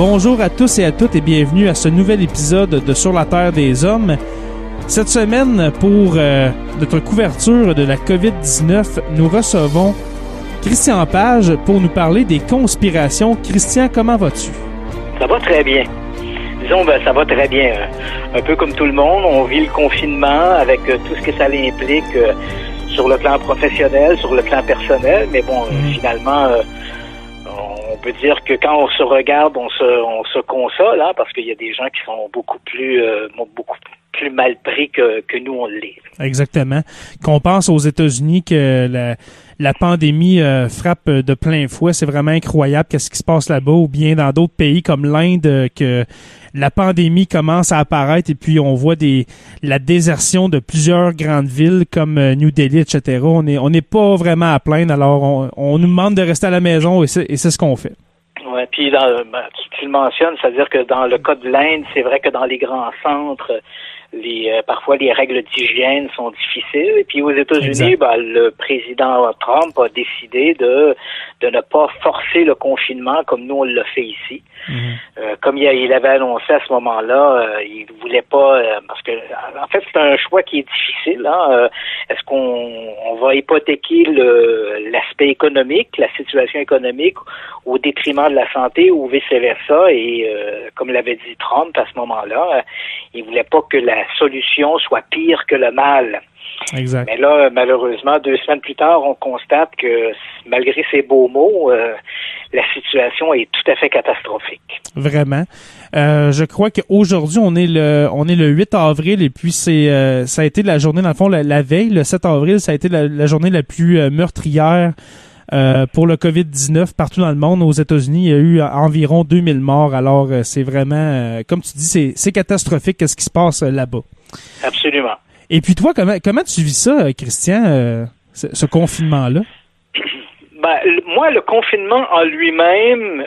Bonjour à tous et à toutes et bienvenue à ce nouvel épisode de Sur la Terre des Hommes. Cette semaine, pour notre couverture de la COVID-19, nous recevons Christian Page pour nous parler des conspirations. Christian, comment vas-tu? Ça va très bien. Disons, ça va très bien. Un peu comme tout le monde, on vit le confinement avec tout ce que ça implique sur le plan professionnel, sur le plan personnel, mais bon, finalement... on peut dire que quand on se regarde, on se console, hein, parce qu'il y a des gens qui sont beaucoup plus mal pris que nous on l'est. Exactement. Qu'on pense aux États-Unis que la pandémie frappe de plein fouet, c'est vraiment incroyable qu'est-ce qui se passe là-bas, ou bien dans d'autres pays comme l'Inde que la pandémie commence à apparaître et puis on voit la désertion de plusieurs grandes villes comme New Delhi, etc. On n'est pas vraiment à plaindre, alors on nous demande de rester à la maison et c'est ce qu'on fait. Ouais, puis tu le mentionnes, c'est-à-dire que dans le cas de l'Inde, c'est vrai que dans les grands centres, parfois les règles d'hygiène sont difficiles. Et puis aux États-Unis, le président Trump a décidé de ne pas forcer le confinement comme nous on l'a fait ici. Comme il avait annoncé à ce moment-là, il voulait pas parce que en fait c'est un choix qui est difficile. Hein. Est-ce qu'on va hypothéquer l'aspect économique, la situation économique au détriment de la santé ou vice-versa? Et comme l'avait dit Trump à ce moment-là, il voulait pas que la solution soit pire que le mal. Exact. Mais là, malheureusement, 2 semaines plus tard, on constate que malgré ces beaux mots, la situation est tout à fait catastrophique. Vraiment. Je crois qu'aujourd'hui, on est le 8 avril et puis ça a été la journée, dans le fond, la veille, le 7 avril, ça a été la journée la plus meurtrière pour le COVID-19 partout dans le monde. Aux États-Unis, il y a eu environ 2000 morts. Alors, c'est vraiment, comme tu dis, c'est catastrophique ce qui se passe là-bas. Absolument. Et puis toi, comment tu vis ça, Christian, ce confinement-là? Moi, le confinement en lui-même,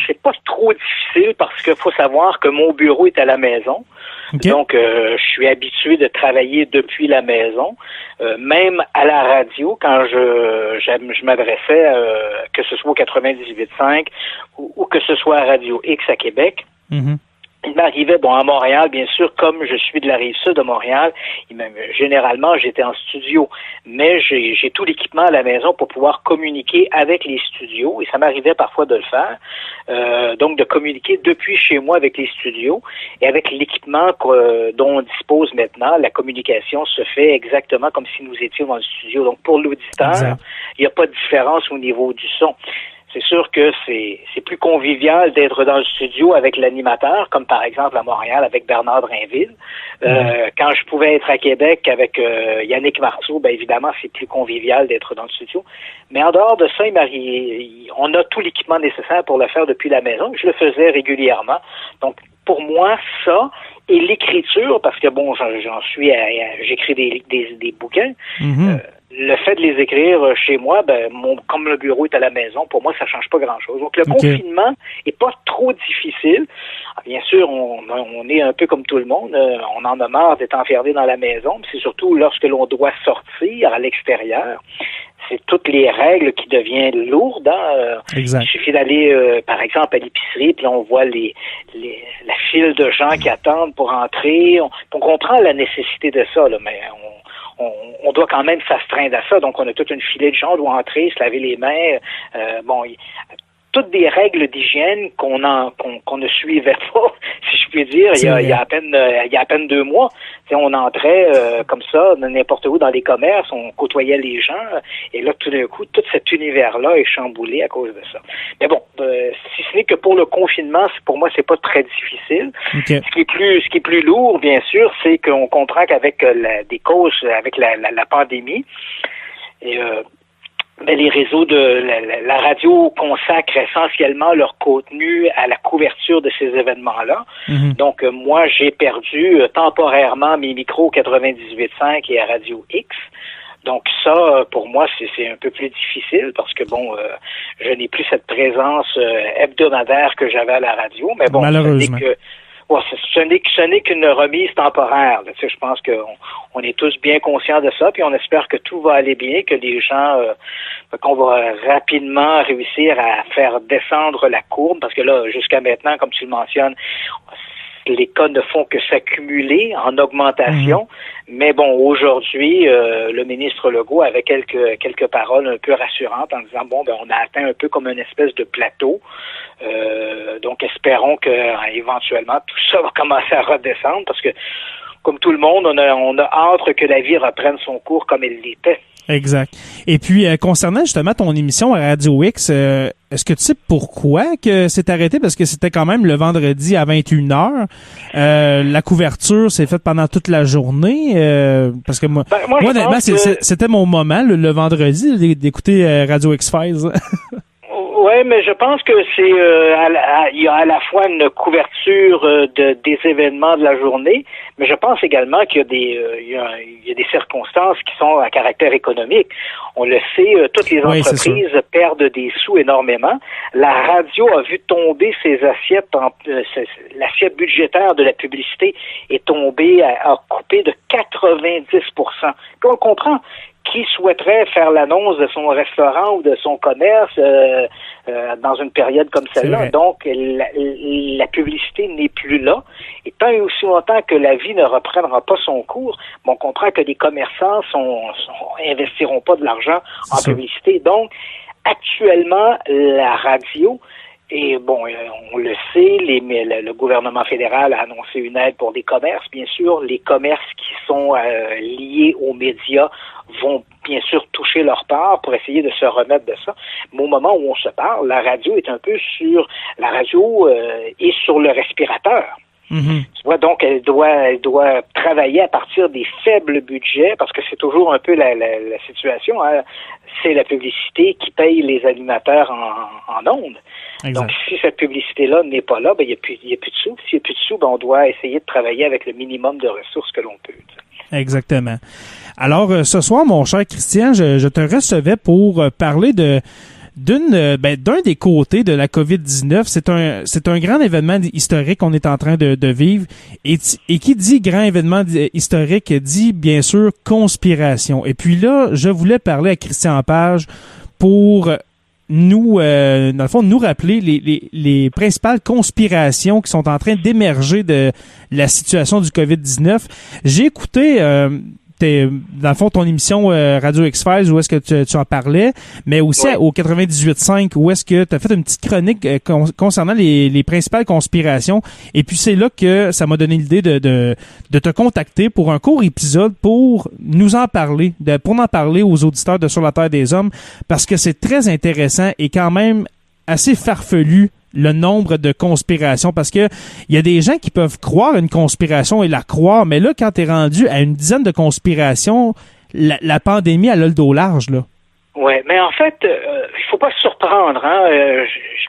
c'est pas trop difficile parce qu'il faut savoir que mon bureau est à la maison. Okay. Donc, je suis habitué de travailler depuis la maison. Même à la radio, quand je m'adressais, que ce soit au 98.5 ou que ce soit à Radio X à Québec, il m'arrivait, à Montréal, bien sûr, comme je suis de la Rive-Sud de Montréal, généralement, j'étais en studio. Mais j'ai tout l'équipement à la maison pour pouvoir communiquer avec les studios, et ça m'arrivait parfois de le faire. Donc, de communiquer depuis chez moi avec les studios, et avec l'équipement dont on dispose maintenant, la communication se fait exactement comme si nous étions dans le studio. Donc, pour l'auditeur, il n'y a pas de différence au niveau du son. C'est sûr que c'est plus convivial d'être dans le studio avec l'animateur, comme par exemple à Montréal avec Bernard Drainville. Quand je pouvais être à Québec avec Yannick Marceau, évidemment, c'est plus convivial d'être dans le studio. Mais en dehors de ça, on a tout l'équipement nécessaire pour le faire depuis la maison. Je le faisais régulièrement. Donc, pour moi, ça et l'écriture, parce que j'écris des bouquins. Le fait de les écrire chez moi, comme le bureau est à la maison, pour moi, ça change pas grand-chose. Donc, le confinement est pas trop difficile. Bien sûr, on est un peu comme tout le monde. On en a marre d'être enfermé dans la maison. Mais c'est surtout lorsque l'on doit sortir à l'extérieur. C'est toutes les règles qui deviennent lourdes. Hein. Il suffit d'aller, par exemple, à l'épicerie, puis là, on voit la file de gens qui attendent pour entrer. On comprend la nécessité de ça, là, mais on doit quand même s'astreindre à ça. Donc, on a toute une filée de gens, on doit entrer, se laver les mains. Toutes des règles d'hygiène qu'on ne suivait pas, si je puis dire, il y a à peine 2 mois. On entrait comme ça, n'importe où dans les commerces, on côtoyait les gens, et là, tout d'un coup, tout cet univers-là est chamboulé à cause de ça. Mais bon, si ce n'est que pour le confinement, pour moi, c'est pas très difficile. Okay. Ce qui est plus lourd, bien sûr, c'est qu'on comprend qu'avec des causes, avec la pandémie, et les réseaux de la radio consacrent essentiellement leur contenu à la couverture de ces événements-là. Donc, moi, j'ai perdu temporairement mes micros 98.5 et à Radio X. Donc ça, pour moi, c'est un peu plus difficile parce que, je n'ai plus cette présence hebdomadaire que j'avais à la radio. Mais bon, malheureusement. Ouais, ce n'est qu'une remise temporaire. Tu sais, je pense qu'on est tous bien conscients de ça, puis on espère que tout va aller bien, que les gens, qu'on va rapidement réussir à faire descendre la courbe, parce que là, jusqu'à maintenant, comme tu le mentionnes, les cas ne font que s'accumuler en augmentation. Mais bon, aujourd'hui, le ministre Legault avait quelques paroles un peu rassurantes en disant, bon, ben, on a atteint un peu comme une espèce de plateau. Donc, espérons que éventuellement tout ça va commencer à redescendre parce que, comme tout le monde, on a hâte que la vie reprenne son cours comme elle l'était. Exact. Et puis, concernant justement ton émission à Radio X, est-ce que tu sais pourquoi que c'est arrêté? Parce que c'était quand même le vendredi à 21h. La couverture s'est faite pendant toute la journée. Parce que moi honnêtement, c'était mon moment, le vendredi, d'écouter Radio X-Files. Oui, mais je pense que c'est il y a à la fois une couverture des événements de la journée, mais je pense également qu'il y a des circonstances qui sont à caractère économique. On le sait, toutes les entreprises perdent des sous énormément. La radio a vu tomber ses assiettes, l'assiette budgétaire de la publicité est tombée, a coupé de 90%. Puis on comprend. Qui souhaiterait faire l'annonce de son restaurant ou de son commerce dans une période comme celle-là? Donc, la publicité n'est plus là. Et tant et aussi longtemps que la vie ne reprendra pas son cours, on comprend que les commerçants investiront pas de l'argent en publicité. Donc, actuellement, la radio, et bon, on le sait, le gouvernement fédéral a annoncé une aide pour des commerces. Bien sûr, les commerces qui sont liés aux médias vont bien sûr toucher leur part pour essayer de se remettre de ça. Mais au moment où on se parle, la radio est un peu est sur le respirateur. Tu vois, donc elle doit travailler à partir des faibles budgets parce que c'est toujours un peu la situation. Hein. C'est la publicité qui paye les animateurs en ondes. Exact. Donc, si cette publicité-là n'est pas là, ben, il n'y a plus de sous. S'il n'y a plus de sous, ben, on doit essayer de travailler avec le minimum de ressources que l'on peut. Exactement. Alors, ce soir, mon cher Christian, je te recevais pour parler d'un des côtés de la COVID-19. C'est un grand événement historique qu'on est en train de vivre. Et qui dit grand événement historique dit, bien sûr, conspiration. Et puis là, je voulais parler à Christian Page pour nous, dans le fond, nous rappeler les principales conspirations qui sont en train d'émerger de la situation du COVID-19. J'ai écouté dans le fond, ton émission Radio X-Files, où est-ce que tu en parlais, mais aussi au 98.5, où est-ce que tu as fait une petite chronique concernant les principales conspirations. Et puis, c'est là que ça m'a donné l'idée de te contacter pour un court épisode pour nous en parler, pour en parler aux auditeurs de Sur la Terre des Hommes, parce que c'est très intéressant et quand même assez farfelu le nombre de conspirations, parce que il y a des gens qui peuvent croire une conspiration et la croire, mais là, quand t'es rendu à une dizaine de conspirations, la pandémie, elle a le dos large, là. Oui, mais en fait, il faut pas se surprendre. Hein?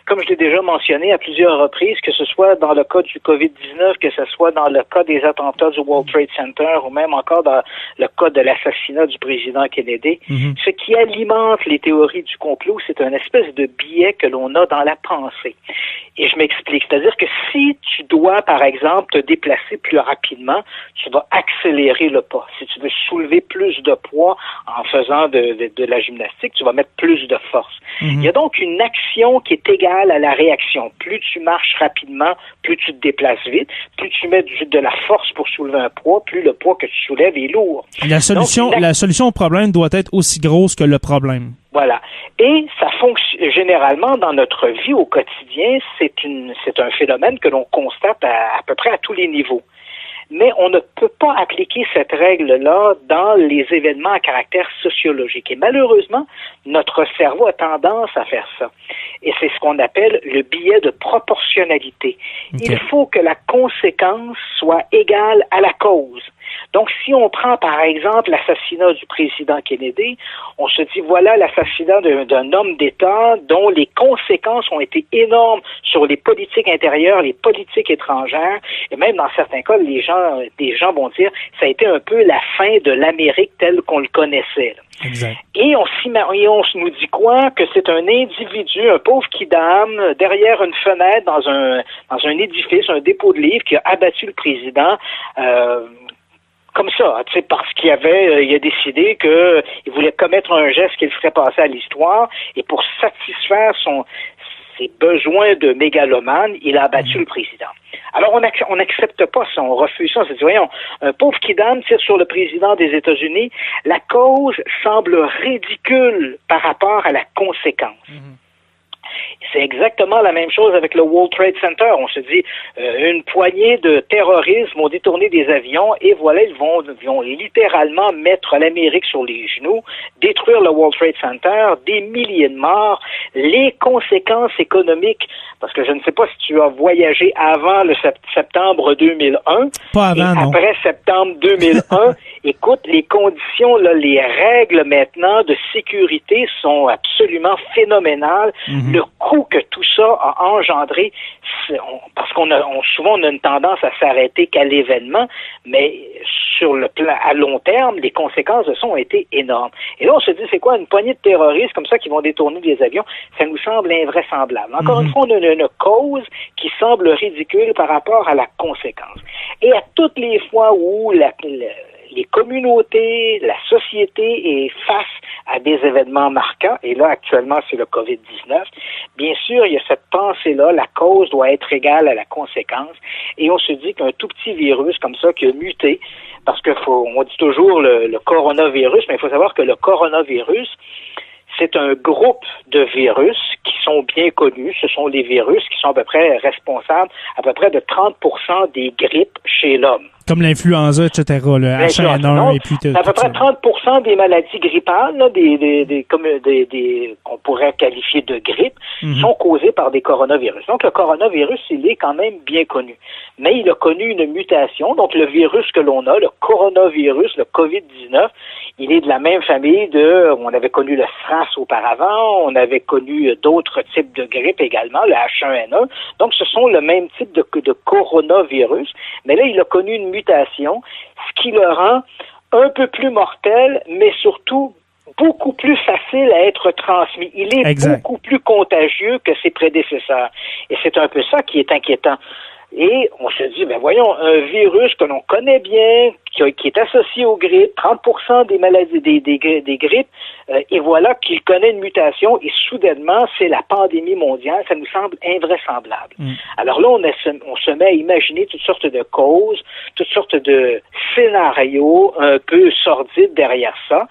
Comme je l'ai déjà mentionné à plusieurs reprises, que ce soit dans le cas du COVID-19, que ce soit dans le cas des attentats du World Trade Center, ou même encore dans le cas de l'assassinat du président Kennedy, ce qui alimente les théories du complot, c'est une espèce de biais que l'on a dans la pensée. Et je m'explique. C'est-à-dire que si tu dois, par exemple, te déplacer plus rapidement, tu vas accélérer le pas. Si tu veux soulever plus de poids en faisant de la gymnastique, tu vas mettre plus de force. Il y a donc une action qui est égale à la réaction. Plus tu marches rapidement, plus tu te déplaces vite, plus tu mets de la force pour soulever un poids, plus le poids que tu soulèves est lourd. La solution au problème doit être aussi grosse que le problème. Voilà. Et ça fonctionne généralement dans notre vie au quotidien, c'est un phénomène que l'on constate à peu près à tous les niveaux. Mais on ne peut pas appliquer cette règle-là dans les événements à caractère sociologique. Et malheureusement, notre cerveau a tendance à faire ça. Et c'est ce qu'on appelle le biais de proportionnalité. Okay. Il faut que la conséquence soit égale à la cause. Donc, si on prend, par exemple, l'assassinat du président Kennedy, on se dit, voilà l'assassinat d'un homme d'État dont les conséquences ont été énormes sur les politiques intérieures, les politiques étrangères, et même dans certains cas, des gens vont dire, ça a été un peu la fin de l'Amérique telle qu'on le connaissait. Exact. Et on nous dit quoi? Que c'est un individu, un pauvre kidam, derrière une fenêtre dans dans un édifice, un dépôt de livres, qui a abattu le président comme ça, tu sais, parce qu'il a décidé qu'il voulait commettre un geste qui le ferait passer à l'histoire, et pour satisfaire ses besoins de mégalomane, il a abattu le président. Alors, on n'accepte pas ça, on refuse ça. On se dit, voyons, un pauvre kidam tire sur le président des États-Unis. La cause semble ridicule par rapport à la conséquence. C'est exactement la même chose avec le World Trade Center. On se dit, une poignée de terroristes vont détourner des avions et voilà, ils vont littéralement mettre l'Amérique sur les genoux, détruire le World Trade Center, des milliers de morts, les conséquences économiques, parce que je ne sais pas si tu as voyagé avant le septembre 2001. Pas avant, non. Après septembre 2001, écoute, les conditions, là, les règles maintenant de sécurité sont absolument phénoménales. Le coût que tout ça a engendré, parce souvent on a une tendance à s'arrêter qu'à l'événement, mais sur le plan à long terme, les conséquences de ça ont été énormes. Et là, on se dit, c'est quoi, une poignée de terroristes comme ça qui vont détourner des avions? Ça nous semble invraisemblable. Encore une fois, on a une cause qui semble ridicule par rapport à la conséquence. Et à toutes les fois où les communautés, la société est face à des événements marquants, et là, actuellement, c'est le COVID-19, bien sûr, il y a cette pensée-là, la cause doit être égale à la conséquence, et on se dit qu'un tout petit virus comme ça qui a muté, parce on dit toujours le coronavirus, mais il faut savoir que le coronavirus, c'est un groupe de virus qui sont bien connus. Ce sont les virus qui sont à peu près responsables à peu près de 30% des grippes chez l'homme. Comme l'influenza, etc., le H1N1 et puis tout. À peu près 30% des maladies grippales, là, qu'on pourrait qualifier de grippe, sont causées par des coronavirus. Donc, le coronavirus, il est quand même bien connu. Mais il a connu une mutation. Donc, le virus que l'on a, le coronavirus, le COVID-19, il est de la même famille on avait connu le SRAS auparavant, on avait connu d'autres types de grippe également, le H1N1. Donc, ce sont le même type de coronavirus. Mais là, il a connu une mutation, ce qui le rend un peu plus mortel, mais surtout beaucoup plus facile à être transmis. Il est beaucoup plus contagieux que ses prédécesseurs. Et c'est un peu ça qui est inquiétant. Et on se dit, voyons, un virus que l'on connaît bien, qui est associé aux grippes, 30% des maladies, des grippes, et voilà qu'il connaît une mutation, et soudainement, c'est la pandémie mondiale. Ça nous semble invraisemblance. Alors là, on se met à imaginer toutes sortes de causes, toutes sortes de scénarios un peu sordides derrière ça.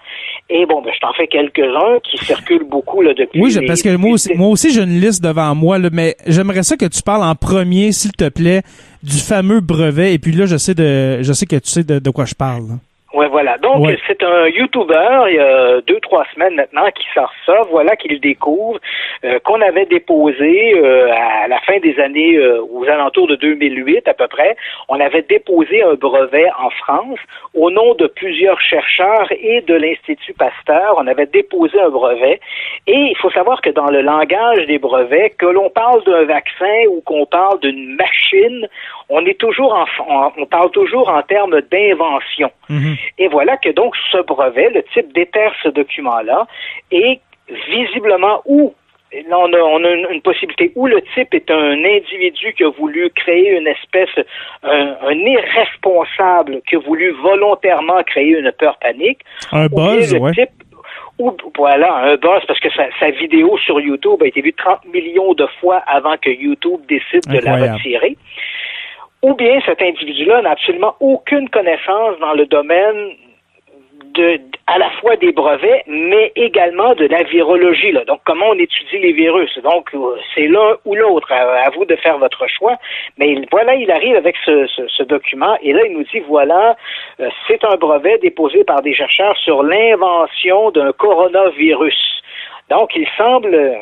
Et je t'en fais quelques-uns qui circulent beaucoup là depuis. Oui, parce que moi aussi, j'ai une liste devant moi, là, mais j'aimerais ça que tu parles en premier, s'il te plaît, du fameux brevet. Et puis là, je sais que tu sais de quoi je parle. Là. Oui, voilà. Donc, c'est un YouTuber, il y a 2-3 semaines maintenant, qui sort ça. Voilà qu'il découvre qu'on avait déposé à la fin des années, aux alentours de 2008 à peu près, on avait déposé un brevet en France au nom de plusieurs chercheurs et de l'Institut Pasteur. On avait déposé un brevet. Et il faut savoir que dans le langage des brevets, que l'on parle d'un vaccin ou qu'on parle d'une machine, on parle toujours en termes d'invention. Et voilà que donc ce brevet, le type déterre ce document-là, et visiblement là, on a une possibilité où le type est un individu qui a voulu créer une espèce, un irresponsable qui a voulu volontairement créer une peur panique. Un buzz, un buzz, parce que sa vidéo sur YouTube a été vue 30 millions de fois avant que YouTube décide de la retirer. Ou bien cet individu-là n'a absolument aucune connaissance dans le domaine à la fois des brevets, mais également de la virologie. Là. Donc, comment on étudie les virus. Donc, c'est l'un ou l'autre. À vous de faire votre choix. Mais voilà, il arrive avec ce document, et là, il nous dit, voilà, c'est un brevet déposé par des chercheurs sur l'invention d'un coronavirus. Donc, il semble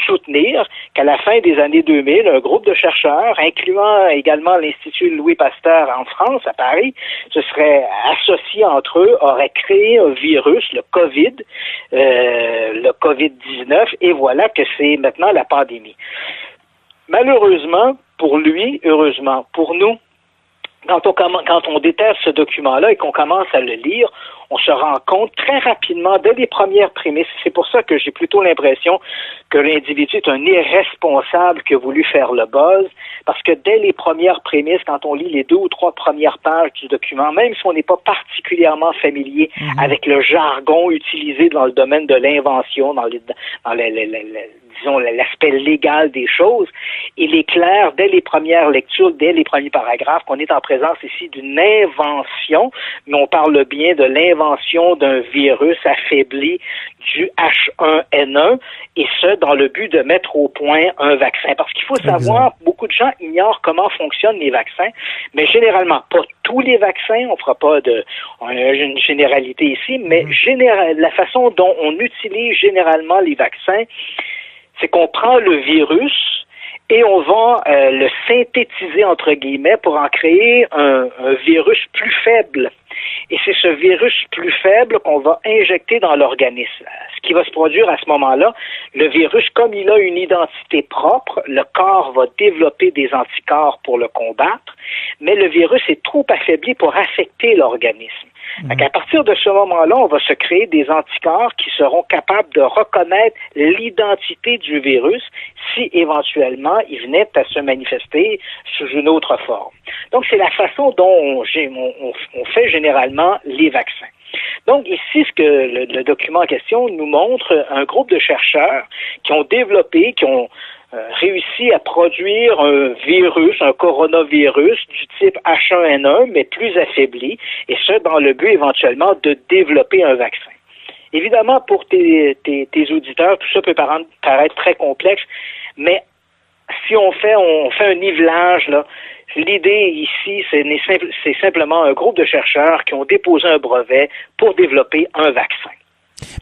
soutenir qu'à la fin des années 2000, un groupe de chercheurs, incluant également l'Institut Louis Pasteur en France, à Paris, se serait associé entre eux, aurait créé un virus, le COVID-19, et voilà que c'est maintenant la pandémie. Malheureusement, pour lui, heureusement, pour nous, quand on déterre ce document-là et qu'on commence à le lire, on se rend compte très rapidement, dès les premières prémices, c'est pour ça que j'ai plutôt l'impression que l'individu est un irresponsable qui a voulu faire le buzz, parce que dès les premières prémices, quand on lit les 2 ou 3 premières pages du document, même si on n'est pas particulièrement familier avec le jargon utilisé dans le domaine de l'invention, disons, l'aspect légal des choses, il est clair dès les premières lectures, dès les premiers paragraphes, qu'on est en présence ici d'une invention, mais on parle bien de l'invention d'un virus affaibli du H1N1, et ce, dans le but de mettre au point un vaccin. Parce qu'il faut savoir, beaucoup de gens ignorent comment fonctionnent les vaccins, mais généralement, pas tous les vaccins, on fera pas une généralité ici, mais la façon dont on utilise généralement les vaccins, c'est qu'on prend le virus et on va le synthétiser, entre guillemets, pour en créer un virus plus faible. Et c'est ce virus plus faible qu'on va injecter dans l'organisme. Ce qui va se produire à ce moment-là, le virus, comme il a une identité propre, le corps va développer des anticorps pour le combattre, mais le virus est trop affaibli pour affecter l'organisme. À partir de ce moment-là, on va se créer des anticorps qui seront capables de reconnaître l'identité du virus si éventuellement il venait à se manifester sous une autre forme. Donc, c'est la façon dont on fait généralement les vaccins. Donc, ici, ce que le document en question nous montre, un groupe de chercheurs qui ont développé, qui ont réussi à produire un virus, un coronavirus du type H1N1, mais plus affaibli, et ce, dans le but éventuellement de développer un vaccin. Évidemment, pour tes auditeurs, tout ça peut paraître très complexe, mais si on fait un nivelage, là, l'idée ici, c'est simplement un groupe de chercheurs qui ont déposé un brevet pour développer un vaccin.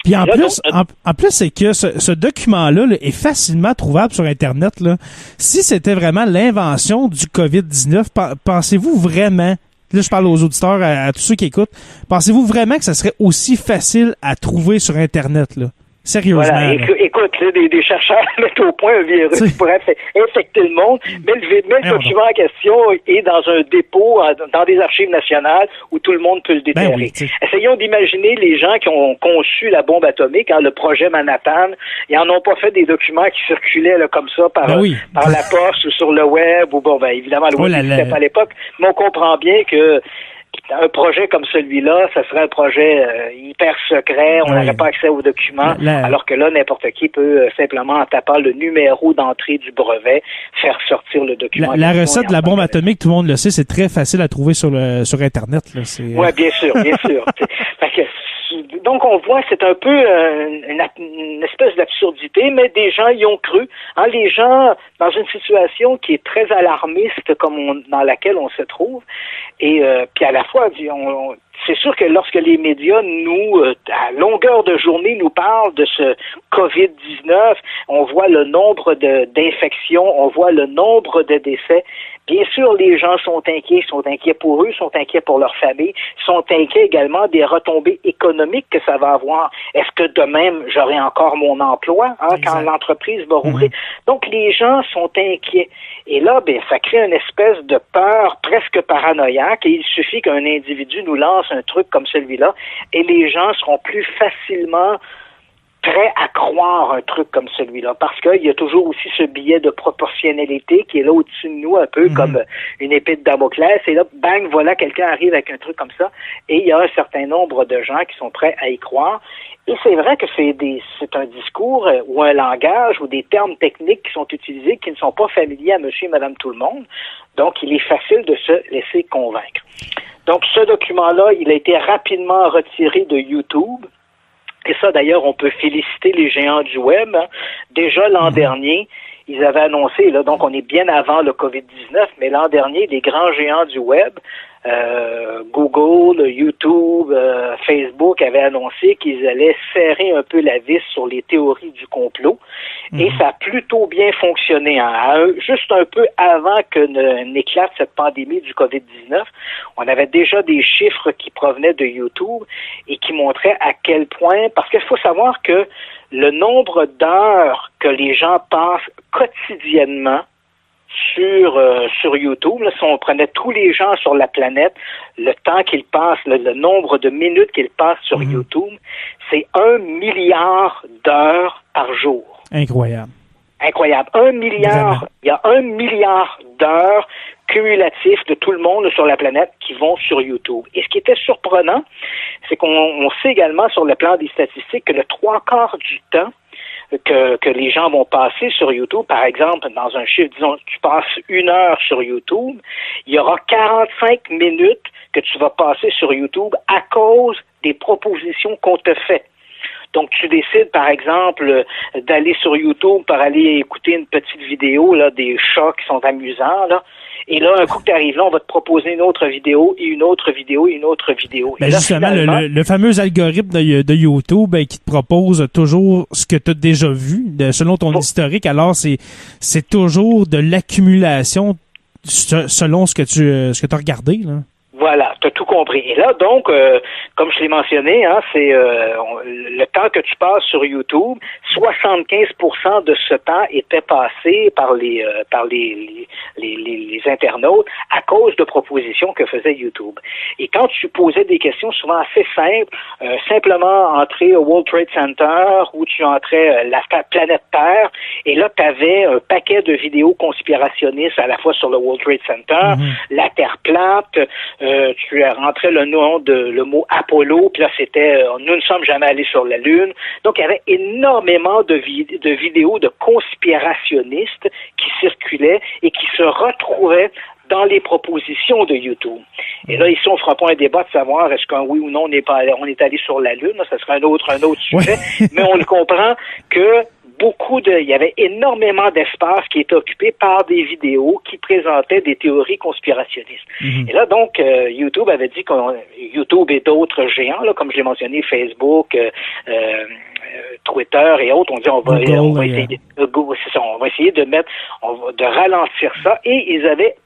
Puis en plus, c'est que ce document-là là, est facilement trouvable sur Internet. Là. Si c'était vraiment l'invention du COVID-19, pensez-vous vraiment, là je parle aux auditeurs, à tous ceux qui écoutent, pensez-vous vraiment que ça serait aussi facile à trouver sur Internet, là? Sérieusement. Voilà, écoute, là, des chercheurs mettent au point un virus qui pourrait infecter le monde, mais le document en question est dans un dépôt, dans des archives nationales où tout le monde peut le déterrer. Oui, essayons d'imaginer les gens qui ont conçu la bombe atomique, le projet Manhattan. Ils n'en ont pas fait des documents qui circulaient là, comme ça par la poste ou sur le web, ou évidemment, le web n'existait pas à l'époque, mais on comprend bien que un projet comme celui-là, ça serait un projet hyper secret, on n'aurait pas accès aux documents, alors que là, n'importe qui peut simplement, en tapant le numéro d'entrée du brevet, faire sortir le document. La recette de la bombe atomique, tout le monde le sait, c'est très facile à trouver sur Internet. Oui, bien sûr. Donc, on voit, c'est un peu une espèce d'absurdité, mais des gens y ont cru. Les gens, dans une situation qui est très alarmiste dans laquelle on se trouve, et puis à la fois, c'est sûr que lorsque les médias à longueur de journée, nous parlent de ce COVID-19, on voit le nombre d'infections, on voit le nombre de décès. Bien sûr, les gens sont inquiets pour eux, sont inquiets pour leur famille, sont inquiets également des retombées économiques que ça va avoir. Est-ce que de même, j'aurai encore mon emploi quand l'entreprise va rouvrir? Donc, les gens sont inquiets. Et là, ça crée une espèce de peur presque paranoïaque, et il suffit qu'un individu nous lance un truc comme celui-là, et les gens seront plus facilement prêt à croire un truc comme celui-là, parce qu'il y a toujours aussi ce biais de proportionnalité qui est là au-dessus de nous, un peu comme une épée de Damoclès, et là, bang, voilà, quelqu'un arrive avec un truc comme ça, et il y a un certain nombre de gens qui sont prêts à y croire. Et c'est vrai que c'est un discours ou un langage ou des termes techniques qui sont utilisés qui ne sont pas familiers à monsieur et madame tout le monde, donc il est facile de se laisser convaincre. Donc ce document-là, il a été rapidement retiré de YouTube. Et ça, d'ailleurs, on peut féliciter les géants du web. Déjà l'an dernier, ils avaient annoncé, là, donc on est bien avant le COVID-19, mais l'an dernier, les grands géants du web, Google, YouTube, Facebook avaient annoncé qu'ils allaient serrer un peu la vis sur les théories du complot. Et ça a plutôt bien fonctionné. Juste un peu avant que n'éclate cette pandémie du COVID-19, on avait déjà des chiffres qui provenaient de YouTube et qui montraient à quel point, parce qu'il faut savoir que le nombre d'heures que les gens passent quotidiennement sur YouTube, là, si on prenait tous les gens sur la planète, le temps qu'ils passent, le nombre de minutes qu'ils passent sur YouTube, c'est 1 milliard d'heures par jour. Incroyable. Incroyable. 1 milliard, il y a 1 milliard d'heures cumulatifs de tout le monde sur la planète qui vont sur YouTube. Et ce qui était surprenant, c'est qu'on sait également sur le plan des statistiques que le 3/4 du temps que les gens vont passer sur YouTube, par exemple, dans un chiffre, disons, tu passes 1 heure sur YouTube, il y aura 45 minutes que tu vas passer sur YouTube à cause des propositions qu'on te fait. Donc, tu décides, par exemple, d'aller sur YouTube pour aller écouter une petite vidéo là des chats qui sont amusants, là. Et là, un coup que tu arrives là, on va te proposer une autre vidéo, et une autre vidéo, et une autre vidéo. Ben là, justement, le fameux algorithme de YouTube qui te propose toujours ce que tu as déjà vu, selon ton historique. Alors, c'est toujours de l'accumulation selon ce que tu as regardé, là. Voilà, tu as tout compris. Et là, donc, comme je l'ai mentionné, hein, c'est le temps que tu passes sur YouTube, 75% de ce temps était passé par les internautes à cause de propositions que faisait YouTube. Et quand tu posais des questions souvent assez simples, simplement entrer au World Trade Center ou tu entrais la planète Terre, et là, tu avais un paquet de vidéos conspirationnistes à la fois sur le World Trade Center, la Terre plate, tu as rentré le mot Apollo, puis là c'était nous ne sommes jamais allés sur la Lune. Donc il y avait énormément de vidéos de conspirationnistes qui circulaient et qui se retrouvaient dans les propositions de YouTube. Et là, ici, on fera pas un débat de savoir est-ce qu'un oui ou non on est allé sur la Lune, là, ça serait un autre sujet, mais on le comprend que il y avait énormément d'espace qui était occupé par des vidéos qui présentaient des théories conspirationnistes. Et là, donc, YouTube avait dit YouTube et d'autres géants, là, comme je l'ai mentionné, Facebook, Twitter et autres, on dit on va essayer de ralentir ça, et ils avaient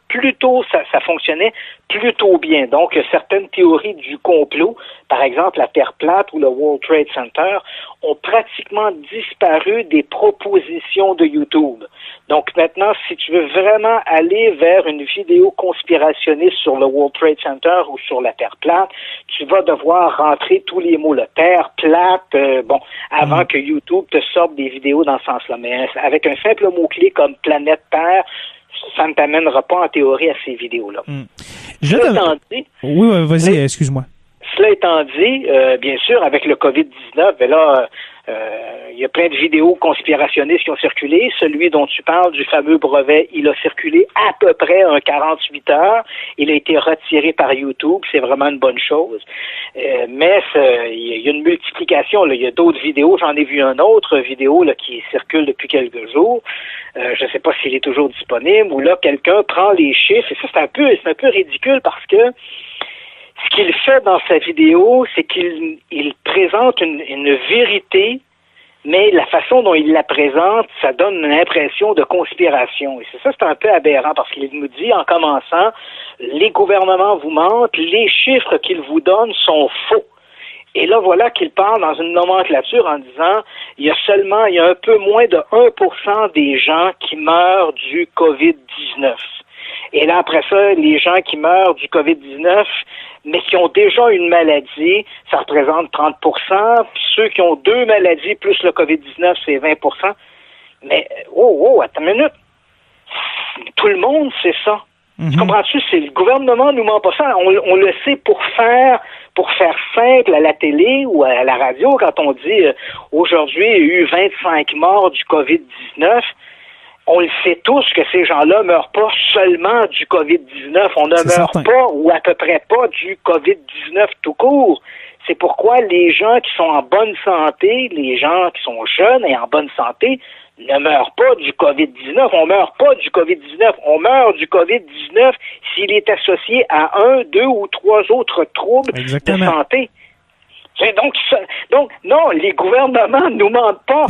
ça fonctionnait plutôt bien. Donc, certaines théories du complot, par exemple la Terre plate ou le World Trade Center, ont pratiquement disparu des propositions de YouTube. Donc maintenant, si tu veux vraiment aller vers une vidéo conspirationniste sur le World Trade Center ou sur la Terre plate, tu vas devoir rentrer tous les mots, la Terre plate, avant que YouTube te sorte des vidéos dans ce sens-là. Mais avec un simple mot-clé comme planète Terre, ça ne t'amènera pas en théorie à ces vidéos-là. Cela étant dit, oui, vas-y, excuse-moi. Cela étant dit, bien sûr, avec le COVID-19, il y a plein de vidéos conspirationnistes qui ont circulé. Celui dont tu parles, du fameux brevet, il a circulé à peu près 48 heures. Il a été retiré par YouTube. C'est vraiment une bonne chose. Mais il y a une multiplication. Là. Il y a d'autres vidéos. J'en ai vu une autre vidéo là, qui circule depuis quelques jours. Je ne sais pas s'il est toujours disponible. Où là, quelqu'un prend les chiffres. Et ça, c'est un peu ridicule parce que ce qu'il fait dans sa vidéo, c'est qu'il présente une vérité, mais la façon dont il la présente, ça donne une impression de conspiration. Et c'est un peu aberrant parce qu'il nous dit en commençant, les gouvernements vous mentent, les chiffres qu'ils vous donnent sont faux. Et là, voilà qu'il parle dans une nomenclature en disant, il y a un peu moins de 1% des gens qui meurent du COVID-19. Et là, après ça, les gens qui meurent du COVID-19, mais qui ont déjà une maladie, ça représente 30%. Puis ceux qui ont 2 maladies plus le COVID-19, c'est 20%. Mais, attends une minute. Tout le monde sait ça. Tu comprends-tu? C'est le gouvernement nous ment pas ça. On le sait pour faire simple à la télé ou à la radio quand on dit aujourd'hui, il y a eu 25 morts du COVID-19. On le sait tous que ces gens-là meurent pas seulement du COVID-19. On ne meurt pas ou à peu près pas du COVID-19 tout court. C'est pourquoi les gens qui sont en bonne santé, les gens qui sont jeunes et en bonne santé, ne meurent pas du COVID-19. On meurt pas du COVID-19. On meurt du COVID-19 s'il est associé à 1, 2 ou 3 autres troubles de santé. Donc, non, les gouvernements nous mentent pas.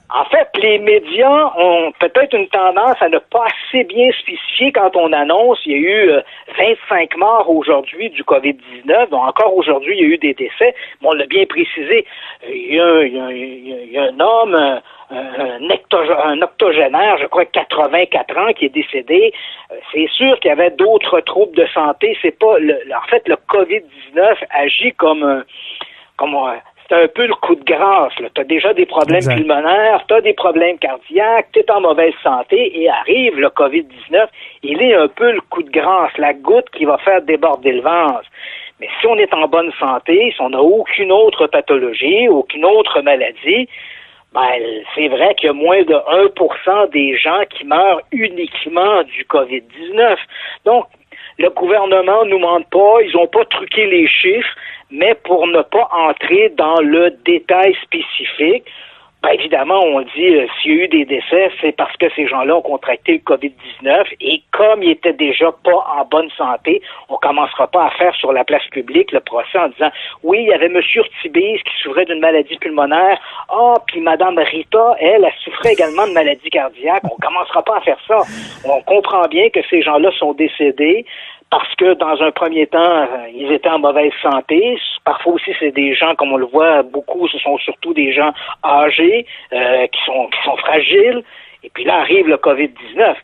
En fait, les médias ont peut-être une tendance à ne pas assez bien spécifier quand on annonce il y a eu 25 morts aujourd'hui du COVID-19. Donc, encore aujourd'hui, il y a eu des décès. Mais on l'a bien précisé. Il y a un homme, un octogénaire, je crois 84 ans, qui est décédé. C'est sûr qu'il y avait d'autres troubles de santé. C'est pas en fait, le COVID-19 agit comme c'est un peu le coup de grâce. Tu as déjà des problèmes pulmonaires, tu as des problèmes cardiaques, tu es en mauvaise santé et arrive le COVID-19. Il est un peu le coup de grâce, la goutte qui va faire déborder le vase. Mais si on est en bonne santé, si on n'a aucune autre pathologie, aucune autre maladie, c'est vrai qu'il y a moins de 1% des gens qui meurent uniquement du COVID-19. Donc, le gouvernement nous ment pas, ils n'ont pas truqué les chiffres, mais pour ne pas entrer dans le détail spécifique, évidemment, on dit s'il y a eu des décès, c'est parce que ces gens-là ont contracté le COVID-19 et comme ils étaient déjà pas en bonne santé, on commencera pas à faire sur la place publique le procès en disant oui, il y avait M. Urtibise qui souffrait d'une maladie pulmonaire, puis Mme Rita, elle souffrait également de maladie cardiaque. On commencera pas à faire ça. On comprend bien que ces gens-là sont décédés parce que dans un premier temps, ils étaient en mauvaise santé. Parfois aussi, c'est des gens, comme on le voit, beaucoup, ce sont surtout des gens âgés, qui sont fragiles. Et puis là arrive le COVID-19.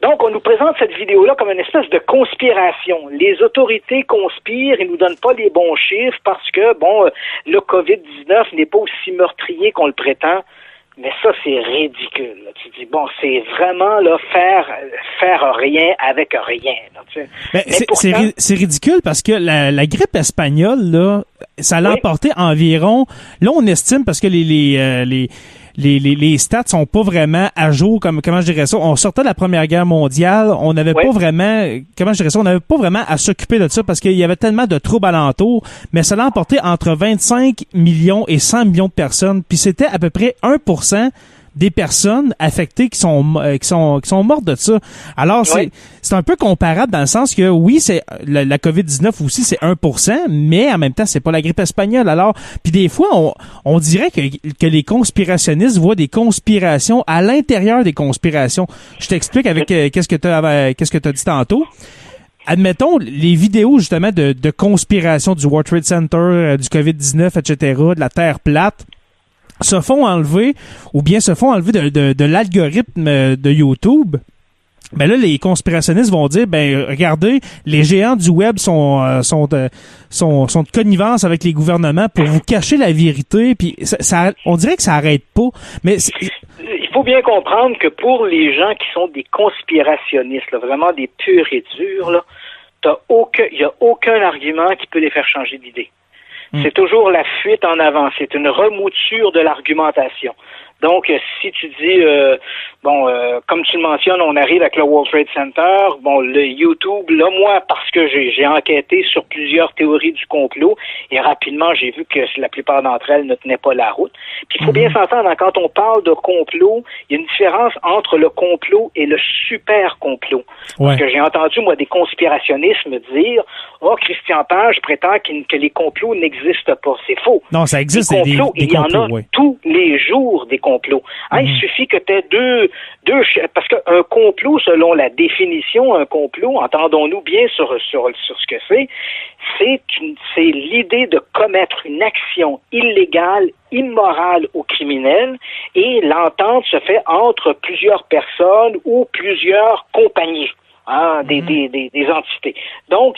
Donc, on nous présente cette vidéo-là comme une espèce de conspiration. Les autorités conspirent, ils nous donnent pas les bons chiffres parce que, le COVID-19 n'est pas aussi meurtrier qu'on le prétend. Mais ça, c'est ridicule. Là. Tu dis, c'est vraiment là faire rien avec rien. Là, c'est ridicule parce que la grippe espagnole, là, ça l'a emporté environ... Là, on estime, parce que les stats sont pas vraiment à jour, comment je dirais ça. On sortait de la Première Guerre mondiale, on n'avait pas vraiment, on n'avait pas vraiment à s'occuper de ça parce qu'il y avait tellement de troubles alentour, mais ça l'a emporté entre 25 millions et 100 millions de personnes, puis c'était à peu près 1% des personnes affectées qui sont mortes de ça. Alors, c'est un peu comparable dans le sens que, oui, c'est la COVID-19 aussi, c'est 1%, mais en même temps, c'est pas la grippe espagnole. Alors, puis des fois, on dirait que les conspirationnistes voient des conspirations à l'intérieur des conspirations. Je t'explique avec qu'est-ce que t'as dit tantôt. Admettons, les vidéos, justement, de conspiration du World Trade Center, du COVID-19, etc., de la Terre plate, se font enlever de l'algorithme de YouTube. Là, les conspirationnistes vont dire, regardez, les géants du web sont de connivence avec les gouvernements pour vous cacher la vérité, puis ça on dirait que ça arrête pas. Mais il faut bien comprendre que pour les gens qui sont des conspirationnistes, là, vraiment des purs et durs, là, il y a aucun argument qui peut les faire changer d'idée. C'est toujours la fuite en avant. C'est une remouture de l'argumentation. Donc, si tu dis, comme tu le mentionnes, on arrive avec le World Trade Center, le YouTube, là, moi, parce que j'ai enquêté sur plusieurs théories du complot, et rapidement, j'ai vu que la plupart d'entre elles ne tenaient pas la route. Puis, il faut bien s'entendre, quand on parle de complot, il y a une différence entre le complot et le super complot. Parce que j'ai entendu, moi, des conspirationnistes me dire, Christian Page prétend que les complots n'existent pas. C'est faux. Non, ça existe, des complots, il y en a tous les jours des complots. Il suffit que tu aies deux parce qu'un complot, selon la définition, un complot, entendons-nous bien sur ce que c'est l'idée de commettre une action illégale, immorale ou criminelle, et l'entente se fait entre plusieurs personnes ou plusieurs compagnies. Des entités. Donc,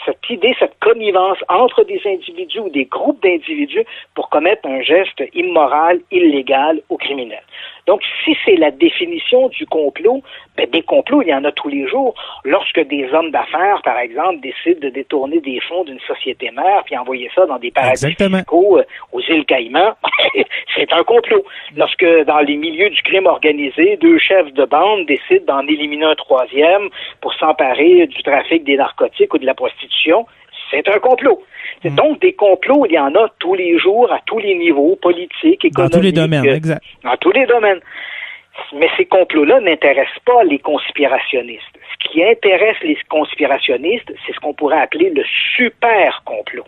cette idée, cette connivence entre des individus ou des groupes d'individus pour commettre un geste immoral, illégal ou criminel. Donc, si c'est la définition du complot, des complots, il y en a tous les jours. Lorsque des hommes d'affaires, par exemple, décident de détourner des fonds d'une société mère puis envoyer ça dans des paradis fiscaux aux îles Caïmans, c'est un complot. Lorsque, dans les milieux du crime organisé, 2 chefs de bande décident d'en éliminer un 3e pour s'emparer du trafic des narcotiques ou de la prostitution, c'est un complot. Donc, des complots, il y en a tous les jours, à tous les niveaux, politiques, économiques. Dans tous les domaines, exact. Dans tous les domaines. Mais ces complots-là n'intéressent pas les conspirationnistes. Ce qui intéresse les conspirationnistes, c'est ce qu'on pourrait appeler le super complot.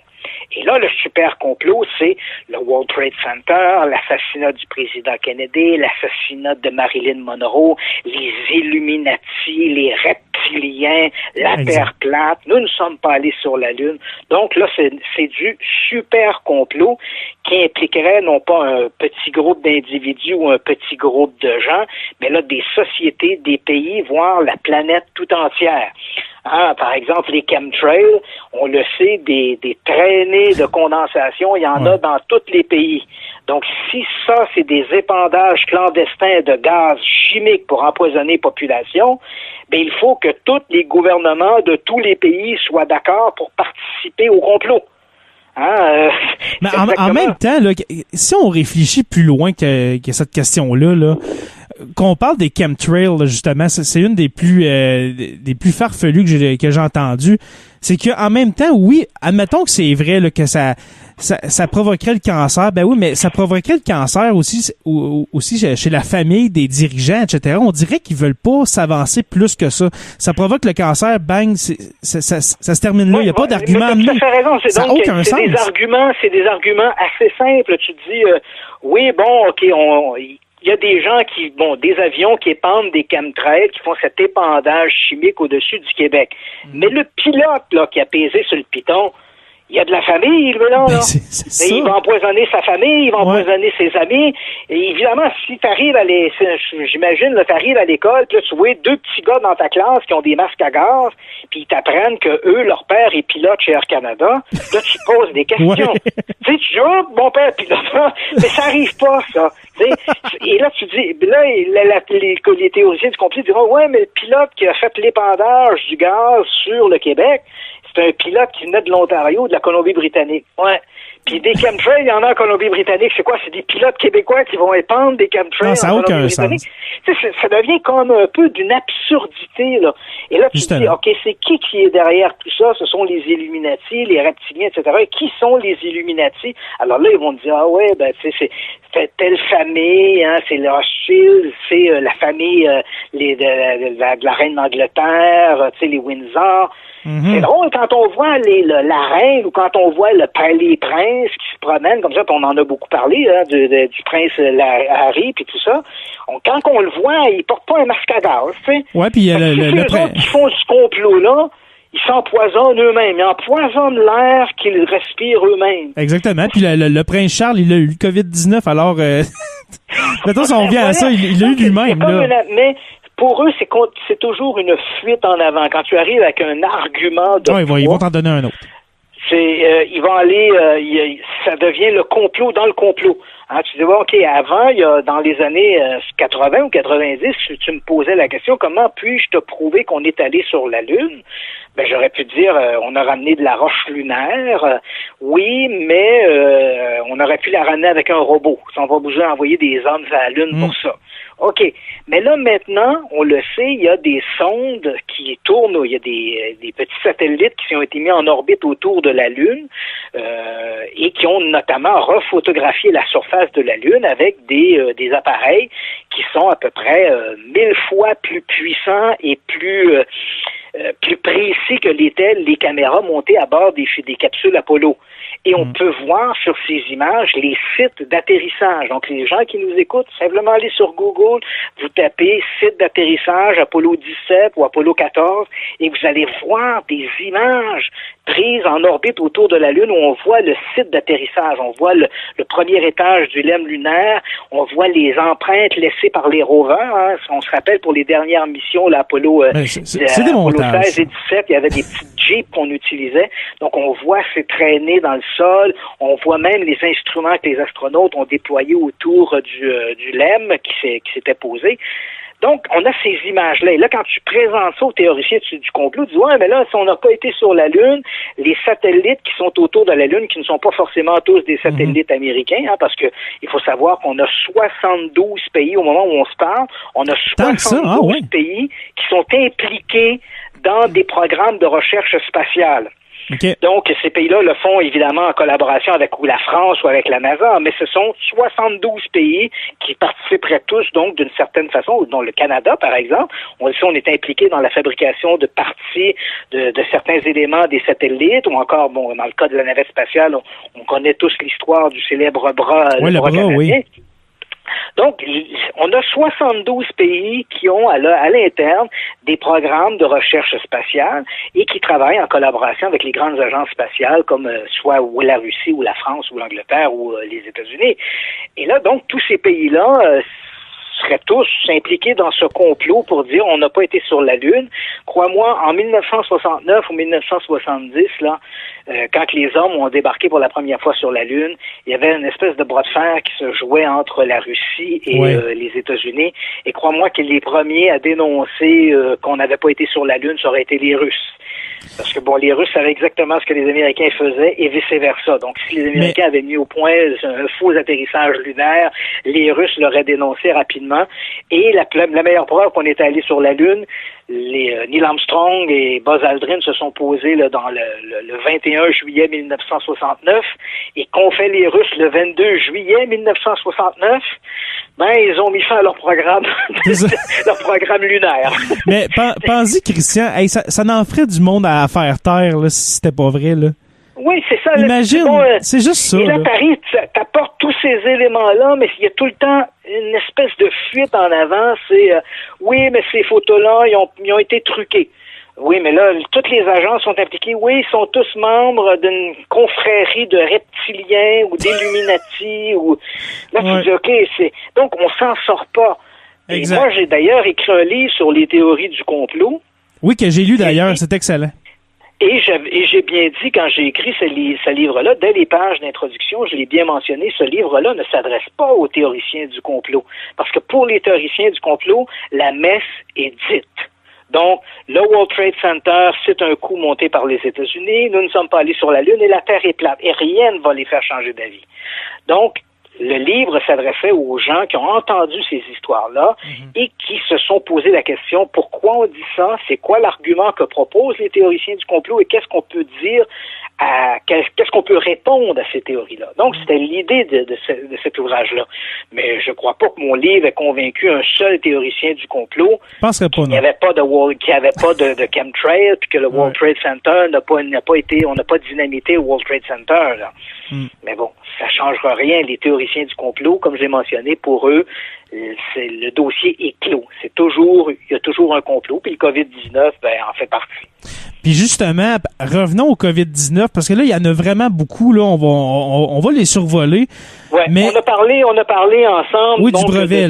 Et là, le super complot, c'est le World Trade Center, l'assassinat du président Kennedy, l'assassinat de Marilyn Monroe, les Illuminati, les reptiliens, la Terre plate. Nous ne sommes pas allés sur la Lune. Donc là, c'est du super complot qui impliquerait non pas un petit groupe d'individus ou un petit groupe de gens, mais là, des sociétés, des pays, voire la planète tout entière. Par exemple, les chemtrails, on le sait, des traînées de condensation, il y en a dans tous les pays. Donc, si ça, c'est des épandages clandestins de gaz chimiques pour empoisonner la population, ben il faut que tous les gouvernements de tous les pays soient d'accord pour participer au complot. Mais en même temps, là, si on réfléchit plus loin que cette question-là, là, qu'on parle des chemtrails, là, justement, c'est une des plus farfelues que j'ai entendues. C'est que en même temps, oui, admettons que c'est vrai là, que ça provoquerait le cancer. Ben oui, mais ça provoquerait le cancer aussi chez la famille des dirigeants, etc. On dirait qu'ils veulent pas s'avancer plus que ça. Ça provoque le cancer, bang, ça se termine là. Il n'y a pas d'argument à mener. Tu as raison. C'est donc c'est des arguments assez simples. Tu te dis, oui, bon, ok, il y a des gens des avions qui épandent des chemtrails, qui font cet épandage chimique au-dessus du Québec. Mais le pilote, là, qui a pesé sur le piton, il y a de la famille, là. C'est il va empoisonner sa famille, il va empoisonner ses amis. Et évidemment, si t'arrives j'imagine, là, t'arrives à l'école, puis là, tu vois 2 petits gars dans ta classe qui ont des masques à gaz, puis ils t'apprennent que eux, leur père est pilote chez Air Canada. Là, tu te poses des questions. Tu sais, tu dis, oh, mon père est pilote. Mais ça arrive pas, ça. Et là, tu dis, les théoriciens du complot diront, ouais, mais le pilote qui a fait l'épandage du gaz sur le Québec, c'est un pilote qui venait de l'Ontario, de la Colombie-Britannique. Ouais. Puis des chemtrails, il y en a en Colombie-Britannique. C'est quoi? C'est des pilotes québécois qui vont épandre des chemtrails en Colombie-Britannique. Ça devient comme un peu d'une absurdité, là. Et là, tu te dis, OK, c'est qui est derrière tout ça? Ce sont les Illuminati, les reptiliens, etc. Et qui sont les Illuminati? Alors là, ils vont te dire, ah ouais, ben, tu sais, c'est telle famille, c'est le Rothschild, c'est la famille de la reine d'Angleterre, tu sais, les Windsor. Mm-hmm. C'est drôle quand on voit la reine ou quand on voit les princes qui se promènent comme ça, puis on en a beaucoup parlé du prince Harry puis tout ça. Quand on le voit, il porte pas un masque à gaz, tu sais. Ouais, puis le prince qui font ce complot-là, ils s'empoisonnent eux-mêmes, ils empoisonnent l'air qu'ils respirent eux-mêmes. Exactement. Puis le prince Charles, il a eu le COVID-19, alors maintenant si on revient à ça, il l'a eu lui-même là. Mais pour eux, c'est toujours une fuite en avant. Quand tu arrives avec un argument de ils vont t'en donner un autre. Ils vont aller, ça devient le complot dans le complot. Tu dis, OK, avant, dans les années 80 ou 90, tu me posais la question, comment puis-je te prouver qu'on est allé sur la Lune? Ben, j'aurais pu te dire, on a ramené de la roche lunaire. Oui, mais on aurait pu la ramener avec un robot. On va bouger envoyer des hommes à la Lune pour ça. OK. Mais là, maintenant, on le sait, il y a des sondes qui tournent, il y a des petits satellites qui ont été mis en orbite autour de la Lune et qui ont notamment refotographié la surface de la Lune avec des appareils qui sont à peu près 1000 fois plus puissants et plus précis que l'étaient les caméras montées à bord des capsules Apollo. Et on peut voir sur ces images les sites d'atterrissage. Donc, les gens qui nous écoutent, simplement aller sur Google, vous tapez site d'atterrissage Apollo 17 ou Apollo 14 et vous allez voir des images prises en orbite autour de la Lune où on voit le site d'atterrissage, on voit le premier étage du lemme lunaire, on voit les empreintes laissées par les rovers. On se rappelle pour les dernières missions, l'Apollo Apollo 16 et 17, il y avait des petites jeeps qu'on utilisait. Donc, on voit ces traînées dans le sol. On voit même les instruments que les astronautes ont déployés autour du lemme qui s'était posé. Donc, on a ces images-là. Et là, quand tu présentes ça aux théoriciens du complot, tu dis, ouais, mais là, si on n'a pas été sur la Lune, les satellites qui sont autour de la Lune, qui ne sont pas forcément tous des satellites américains, parce que il faut savoir qu'on a 72 pays au moment où on se parle, on a 72 pays qui sont impliqués dans des programmes de recherche spatiale. Okay. Donc, ces pays-là le font évidemment en collaboration avec ou la France ou avec la NASA, mais ce sont 72 pays qui participeraient tous, donc, d'une certaine façon, dont le Canada, par exemple. On est impliqué dans la fabrication de parties de certains éléments des satellites, ou encore, dans le cas de la navette spatiale, on connaît tous l'histoire du célèbre bras, le bras canadien. Oui. Donc, on a 72 pays qui ont à l'interne des programmes de recherche spatiale et qui travaillent en collaboration avec les grandes agences spatiales comme soit ou la Russie ou la France ou l'Angleterre ou les États-Unis. Et là, donc, tous ces pays-là seraient tous impliqués dans ce complot pour dire on n'a pas été sur la Lune. Crois-moi, en 1969 ou 1970, là, quand les hommes ont débarqué pour la première fois sur la Lune, il y avait une espèce de bras de fer qui se jouait entre la Russie et les États-Unis. Et crois-moi que les premiers à dénoncer qu'on n'avait pas été sur la Lune, ça aurait été les Russes. Parce que, les Russes savaient exactement ce que les Américains faisaient et vice-versa. Donc, si les Américains avaient mis au point un faux atterrissage lunaire, les Russes l'auraient dénoncé rapidement. Et la meilleure preuve qu'on était allé sur la Lune, Neil Armstrong et Buzz Aldrin se sont posés là, dans le 21 juillet 1969 et qu'ont fait les Russes le 22 juillet 1969, ils ont mis fin à leur programme, leur programme lunaire. Mais pensez, Christian, ça n'en ferait du monde à faire taire là, si c'était pas vrai, là. Oui, c'est ça. Imagine, c'est juste ça. Et là, Paris, t'apportes tous ces éléments-là, mais il y a tout le temps une espèce de fuite en avant. C'est, oui, mais ces photos-là, ils ont été truquées. Oui, mais là, toutes les agences sont impliquées. Oui, ils sont tous membres d'une confrérie de reptiliens ou d'illuminati. Là, tu dis, OK, donc on s'en sort pas. Exact. Et moi, j'ai d'ailleurs écrit un livre sur les théories du complot. Oui, que j'ai lu d'ailleurs, c'est excellent. Et j'ai bien dit, quand j'ai écrit ce livre-là, dès les pages d'introduction, je l'ai bien mentionné, ce livre-là ne s'adresse pas aux théoriciens du complot. Parce que pour les théoriciens du complot, la messe est dite. Donc, le World Trade Center, c'est un coup monté par les États-Unis. Nous ne sommes pas allés sur la Lune et la Terre est plate. Et rien ne va les faire changer d'avis. Donc, le livre s'adressait aux gens qui ont entendu ces histoires-là et qui se sont posé la question, pourquoi on dit ça? C'est quoi l'argument que proposent les théoriciens du complot et qu'est-ce qu'on peut dire qu'est-ce qu'on peut répondre à ces théories-là? Donc, c'était l'idée de cet ouvrage-là. Mais je crois pas que mon livre ait convaincu un seul théoricien du complot qu'il n'y avait pas de chemtrail puis que le World Trade Center on n'a pas dynamité le World Trade Center, là. Mais bon, ça changera rien. Les théoriciens du complot, comme j'ai mentionné, pour eux, le dossier est clos. Il y a toujours un complot, puis le COVID-19, en fait partie. Puis justement, revenons au COVID-19, parce que là, il y en a vraiment beaucoup, là, on va les survoler. Ouais, mais on a parlé ensemble du brevet,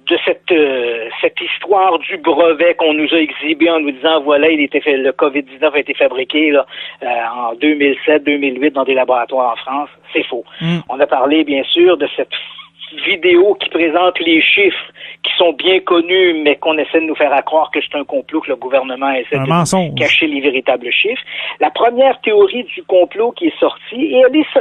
de cette histoire du brevet qu'on nous a exhibé en nous disant voilà, le COVID-19 a été fabriqué là, en 2007-2008 dans des laboratoires en France. C'est faux. On a parlé bien sûr de cette vidéo qui présente les chiffres qui sont bien connus, mais qu'on essaie de nous faire croire que c'est un complot, que le gouvernement essaie de cacher les véritables chiffres. La première théorie du complot qui est sortie,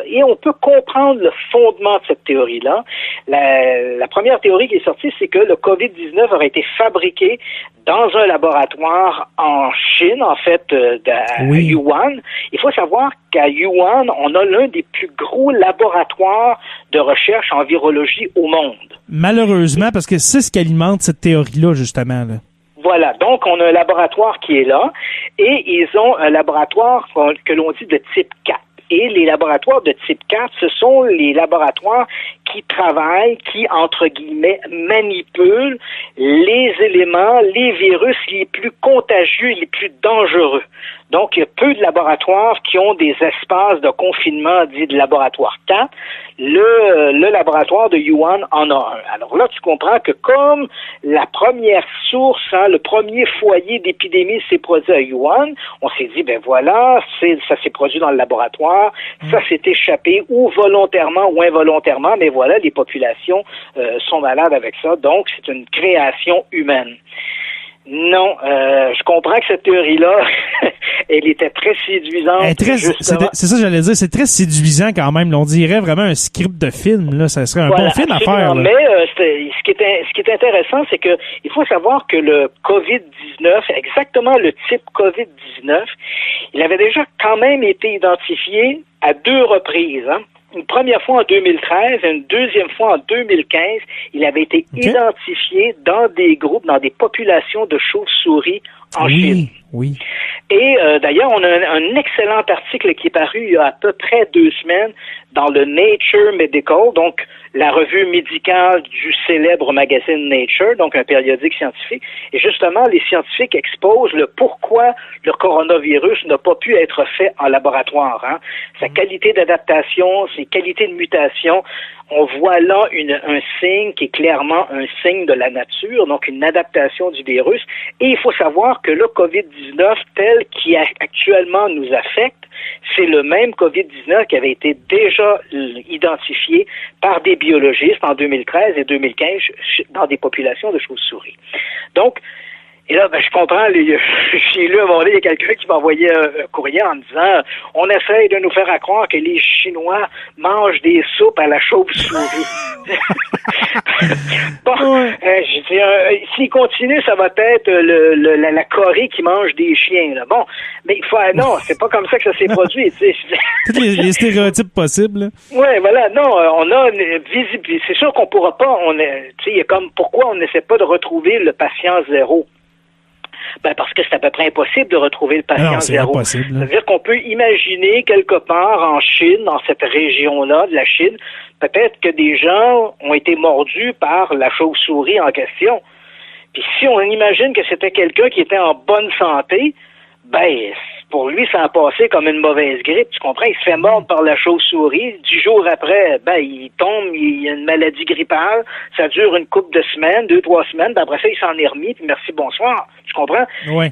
et on peut comprendre le fondement de cette théorie-là. La première théorie qui est sortie, c'est que le COVID-19 aurait été fabriqué dans un laboratoire en Chine, en fait, à Wuhan. Il faut savoir qu'à Wuhan, on a l'un des plus gros laboratoires de recherche en virologie au monde. Malheureusement, parce que c'est ce qui alimente cette théorie-là, justement, là. Voilà, donc on a un laboratoire qui est là, et ils ont un laboratoire que l'on dit de type 4. Et les laboratoires de type 4, ce sont les laboratoires qui travaillent, qui, entre guillemets, manipulent les éléments, les virus les plus contagieux et les plus dangereux. Donc, il y a peu de laboratoires qui ont des espaces de confinement dits de laboratoire 4. Le laboratoire de Wuhan en a un. Alors là, tu comprends que comme la première source, le premier foyer d'épidémie s'est produit à Wuhan, on s'est dit, voilà, ça s'est produit dans le laboratoire, ça s'est échappé ou volontairement ou involontairement, mais voilà, les populations sont malades avec ça, donc c'est une création humaine. Non, je comprends que cette théorie-là, elle était très séduisante. C'est ça que j'allais dire, c'est très séduisant quand même. On dirait vraiment un script de film, là. Ça serait un bon film à faire. Là. Mais ce qui est intéressant, c'est que il faut savoir que le COVID-19, exactement le type COVID-19, il avait déjà quand même été identifié à 2 reprises, Une première fois en 2013 et une deuxième fois en 2015, il avait été identifié dans des groupes, dans des populations de chauves-souris en Chine. Oui. Et d'ailleurs, on a un excellent article qui est paru il y a à peu près 2 semaines dans le Nature Medical, donc la revue médicale du célèbre magazine Nature, donc un périodique scientifique. Et justement, les scientifiques exposent le pourquoi le coronavirus n'a pas pu être fait en laboratoire. Hein. Sa qualité d'adaptation, ses qualités de mutation. On voit là un signe qui est clairement un signe de la nature, donc une adaptation du virus. Et il faut savoir que le COVID-19 tel qui actuellement nous affecte, c'est le même COVID-19 qui avait été déjà identifié par des biologistes en 2013 et 2015 dans des populations de chauves-souris. Donc, et là, je comprends, j'ai lu à un moment donné, il y a quelqu'un qui m'a envoyé un courrier en me disant « On essaye de nous faire croire que les Chinois mangent des soupes à la chauve-souris. » Bon, je dis, s'il continue, ça va être la Corée qui mange des chiens. Là. Bon, mais non, c'est pas comme ça que ça s'est produit. Tous les stéréotypes possibles. Oui, voilà, non, on a c'est sûr qu'on pourra pas, il y a comme pourquoi on n'essaie pas de retrouver le patient zéro. Parce que c'est à peu près impossible de retrouver le patient zéro. Impossible. C'est-à-dire qu'on peut imaginer quelque part en Chine, dans cette région-là de la Chine, peut-être que des gens ont été mordus par la chauve-souris en question. Puis si on imagine que c'était quelqu'un qui était en bonne santé, pour lui, ça a passé comme une mauvaise grippe, tu comprends? Il se fait mordre par la chauve-souris. 10 jours après, il tombe, il a une maladie grippale. Ça dure une couple de semaines, 2-3 semaines. Puis après ça, il s'en est remis, puis merci, bonsoir. Tu comprends? Ouais.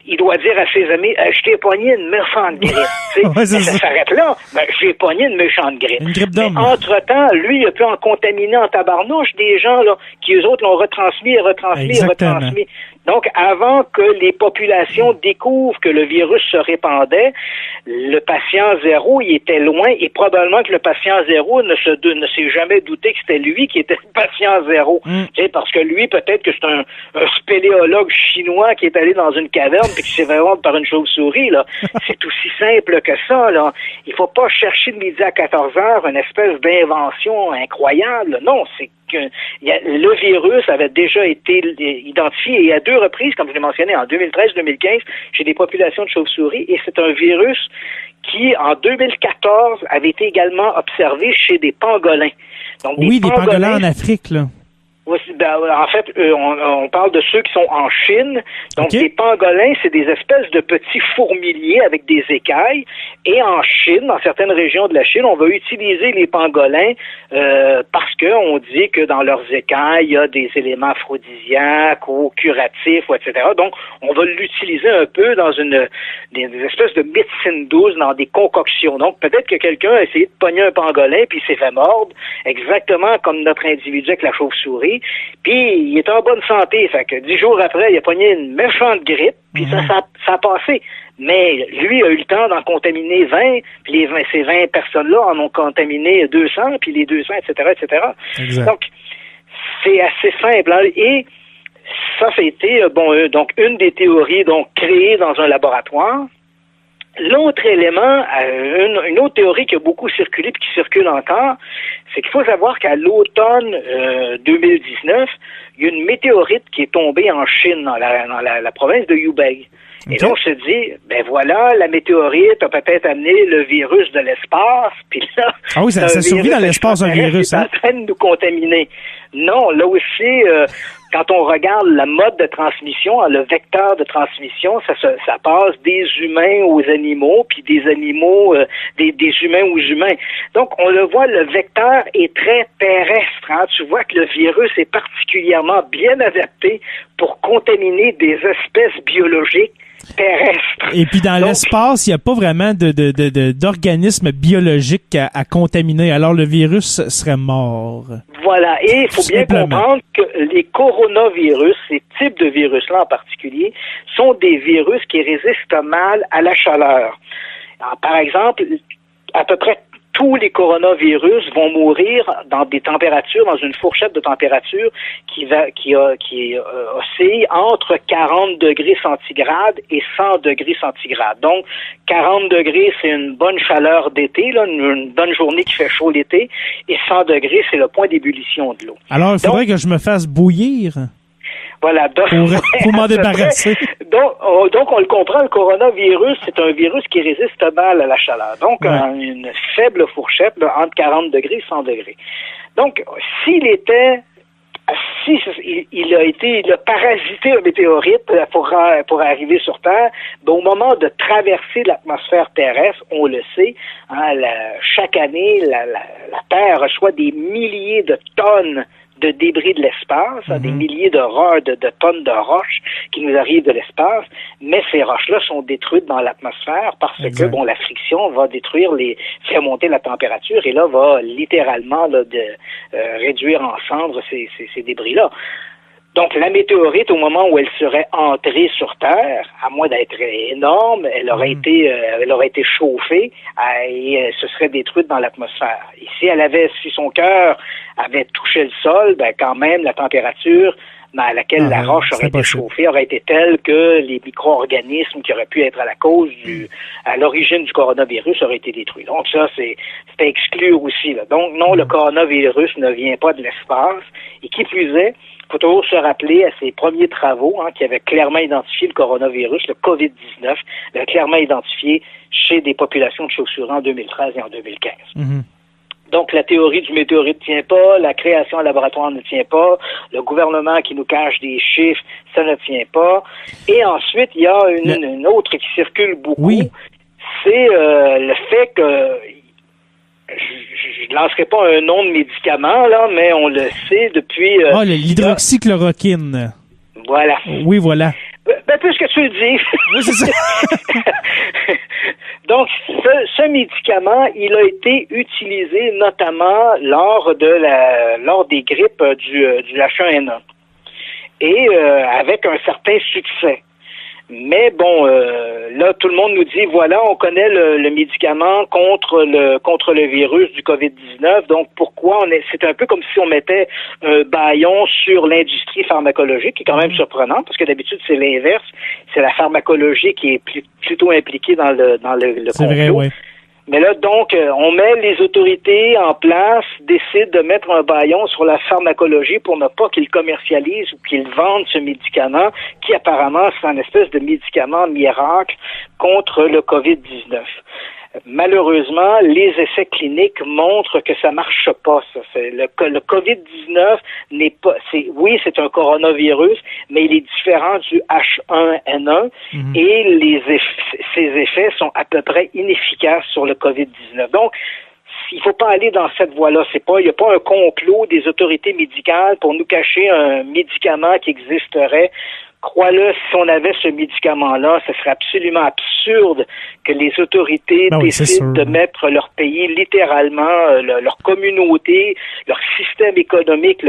Il doit dire à ses amis, je t'ai pogné une méchante grippe. Ouais, ça s'arrête là. J'ai pogné une méchante grippe. Une grippe d'homme. Mais entre-temps, lui, il a pu en contaminer en tabarnouche des gens là, qui, eux autres, l'ont retransmis. Donc, avant que les populations découvrent que le virus se répandait, le patient zéro, il était loin et probablement que le patient zéro ne s'est jamais douté que c'était lui qui était le patient zéro. Parce que lui, peut-être que c'est un spéléologue chinois qui est allé dans une caverne et qui s'est fait mordre par une chauve-souris. Là. C'est aussi simple que ça. Là. Il faut pas chercher de midi à 14 heures une espèce d'invention incroyable. Non, c'est le virus avait déjà été identifié et à 2 reprises, comme je l'ai mentionné, en 2013-2015, chez des populations de chauves-souris, et c'est un virus qui, en 2014, avait été également observé chez des pangolins. Donc, des pangolins en Afrique, là. Oui, en fait, on parle de ceux qui sont en Chine. Donc, les pangolins, c'est des espèces de petits fourmiliers avec des écailles. Et en Chine, dans certaines régions de la Chine, on va utiliser les pangolins parce qu'on dit que dans leurs écailles, il y a des éléments aphrodisiaques ou curatifs, ou etc. Donc, on va l'utiliser un peu dans des espèces de médecine douce, dans des concoctions. Donc, peut-être que quelqu'un a essayé de pogner un pangolin puis il s'est fait mordre, exactement comme notre individu avec la chauve-souris. Puis, il est en bonne santé. Fait que 10 jours après, il a pogné une méchante grippe, puis ça a passé. Mais lui a eu le temps d'en contaminer 20, puis ces 20 personnes-là en ont contaminé 200, puis les 200, etc., etc. Exact. Donc, c'est assez simple. Hein? Et ça a été, donc, une des théories créées dans un laboratoire. L'autre élément, une autre théorie qui a beaucoup circulé et qui circule encore, c'est qu'il faut savoir qu'à l'automne 2019, il y a une météorite qui est tombée en Chine, dans la province de Hubei. Et donc, on se dit, voilà, la météorite a peut-être amené le virus de l'espace, puis là... Ah oui, ça survit dans l'espace, un virus, hein? C'est en train de nous contaminer. Non, là aussi, quand on regarde la mode de transmission, le vecteur de transmission, ça passe des humains aux animaux, puis des animaux, des humains aux humains. Donc, on le voit, le vecteur est très terrestre. Hein? Tu vois que le virus est particulièrement bien adapté pour contaminer des espèces biologiques terrestre. Et puis dans l'espace, il n'y a pas vraiment d'organismes biologiques à contaminer. Alors le virus serait mort. Voilà. Et il faut bien comprendre que les coronavirus, ces types de virus-là en particulier, sont des virus qui résistent mal à la chaleur. Alors, par exemple, à peu près tous les coronavirus vont mourir dans des températures, dans une fourchette de température qui oscille entre 40 degrés centigrades et 100 degrés centigrades. Donc, 40 degrés, c'est une bonne chaleur d'été, là, une bonne journée qui fait chaud l'été, et 100 degrés, c'est le point d'ébullition de l'eau. Alors, il faudrait que je me fasse bouillir? Voilà. Pour m'en débarrasser. Donc, on le comprend, le coronavirus, c'est un virus qui résiste mal à la chaleur. Donc, une faible fourchette, entre 40 degrés et 100 degrés. Donc, il a parasité un météorite pour arriver sur Terre, au moment de traverser l'atmosphère terrestre, on le sait, chaque année, la Terre reçoit des milliers de tonnes de débris de l'espace, des milliers de tonnes de roches qui nous arrivent de l'espace, mais ces roches-là sont détruites dans l'atmosphère parce que la friction va faire monter la température et là va littéralement réduire en cendres ces débris-là. Donc, la météorite, au moment où elle serait entrée sur Terre, à moins d'être énorme, elle aurait été chauffée et elle se serait détruite dans l'atmosphère. Et si son cœur avait touché le sol, quand même, la température à laquelle la roche aurait été chauffée aurait été telle que les micro-organismes qui auraient pu être à l'origine du coronavirus auraient été détruits. Donc, ça, c'est à exclure aussi, là. Donc, non, le coronavirus ne vient pas de l'espace. Et qui plus est, il faut toujours se rappeler à ses premiers travaux qui avaient clairement identifié le coronavirus, le COVID-19, l'avaient clairement identifié chez des populations de chauves-souris en 2013 et en 2015. Donc, la théorie du météorite ne tient pas, la création en laboratoire ne tient pas, le gouvernement qui nous cache des chiffres, ça ne tient pas. Et ensuite, il y a une autre qui circule beaucoup, c'est le fait que je ne lancerai pas un nom de médicament, là, mais on le sait depuis... l'hydroxychloroquine. Voilà. Oui, voilà. Puisque tu le dis. Oui, c'est ça. Donc, ce médicament, il a été utilisé notamment lors des grippes du H1N1. Et avec un certain succès. Mais bon, là, tout le monde nous dit, voilà, on connaît le médicament contre le virus du COVID-19, donc pourquoi c'est un peu comme si on mettait un bâillon sur l'industrie pharmacologique, qui est quand même surprenant, parce que d'habitude, c'est l'inverse, c'est la pharmacologie qui est plutôt impliquée dans le c'est complot. vrai, oui. Mais là, donc, on met les autorités en place, décident de mettre un bâillon sur la pharmacologie pour ne pas qu'ils commercialisent ou qu'ils vendent ce médicament, qui apparemment, c'est un espèce de médicament miracle contre le COVID-19. Malheureusement, les essais cliniques montrent que ça marche pas, ça. Le COVID-19 n'est pas, c'est un coronavirus, mais il est différent du H1N1 et ces effets sont à peu près inefficaces sur le COVID-19. Donc, il faut pas aller dans cette voie-là. Il n'y a pas un complot des autorités médicales pour nous cacher un médicament qui existerait. Crois-le, si on avait ce médicament-là, ce serait absolument absurde que les autorités décident de mettre leur pays littéralement, leur communauté, leur système économique,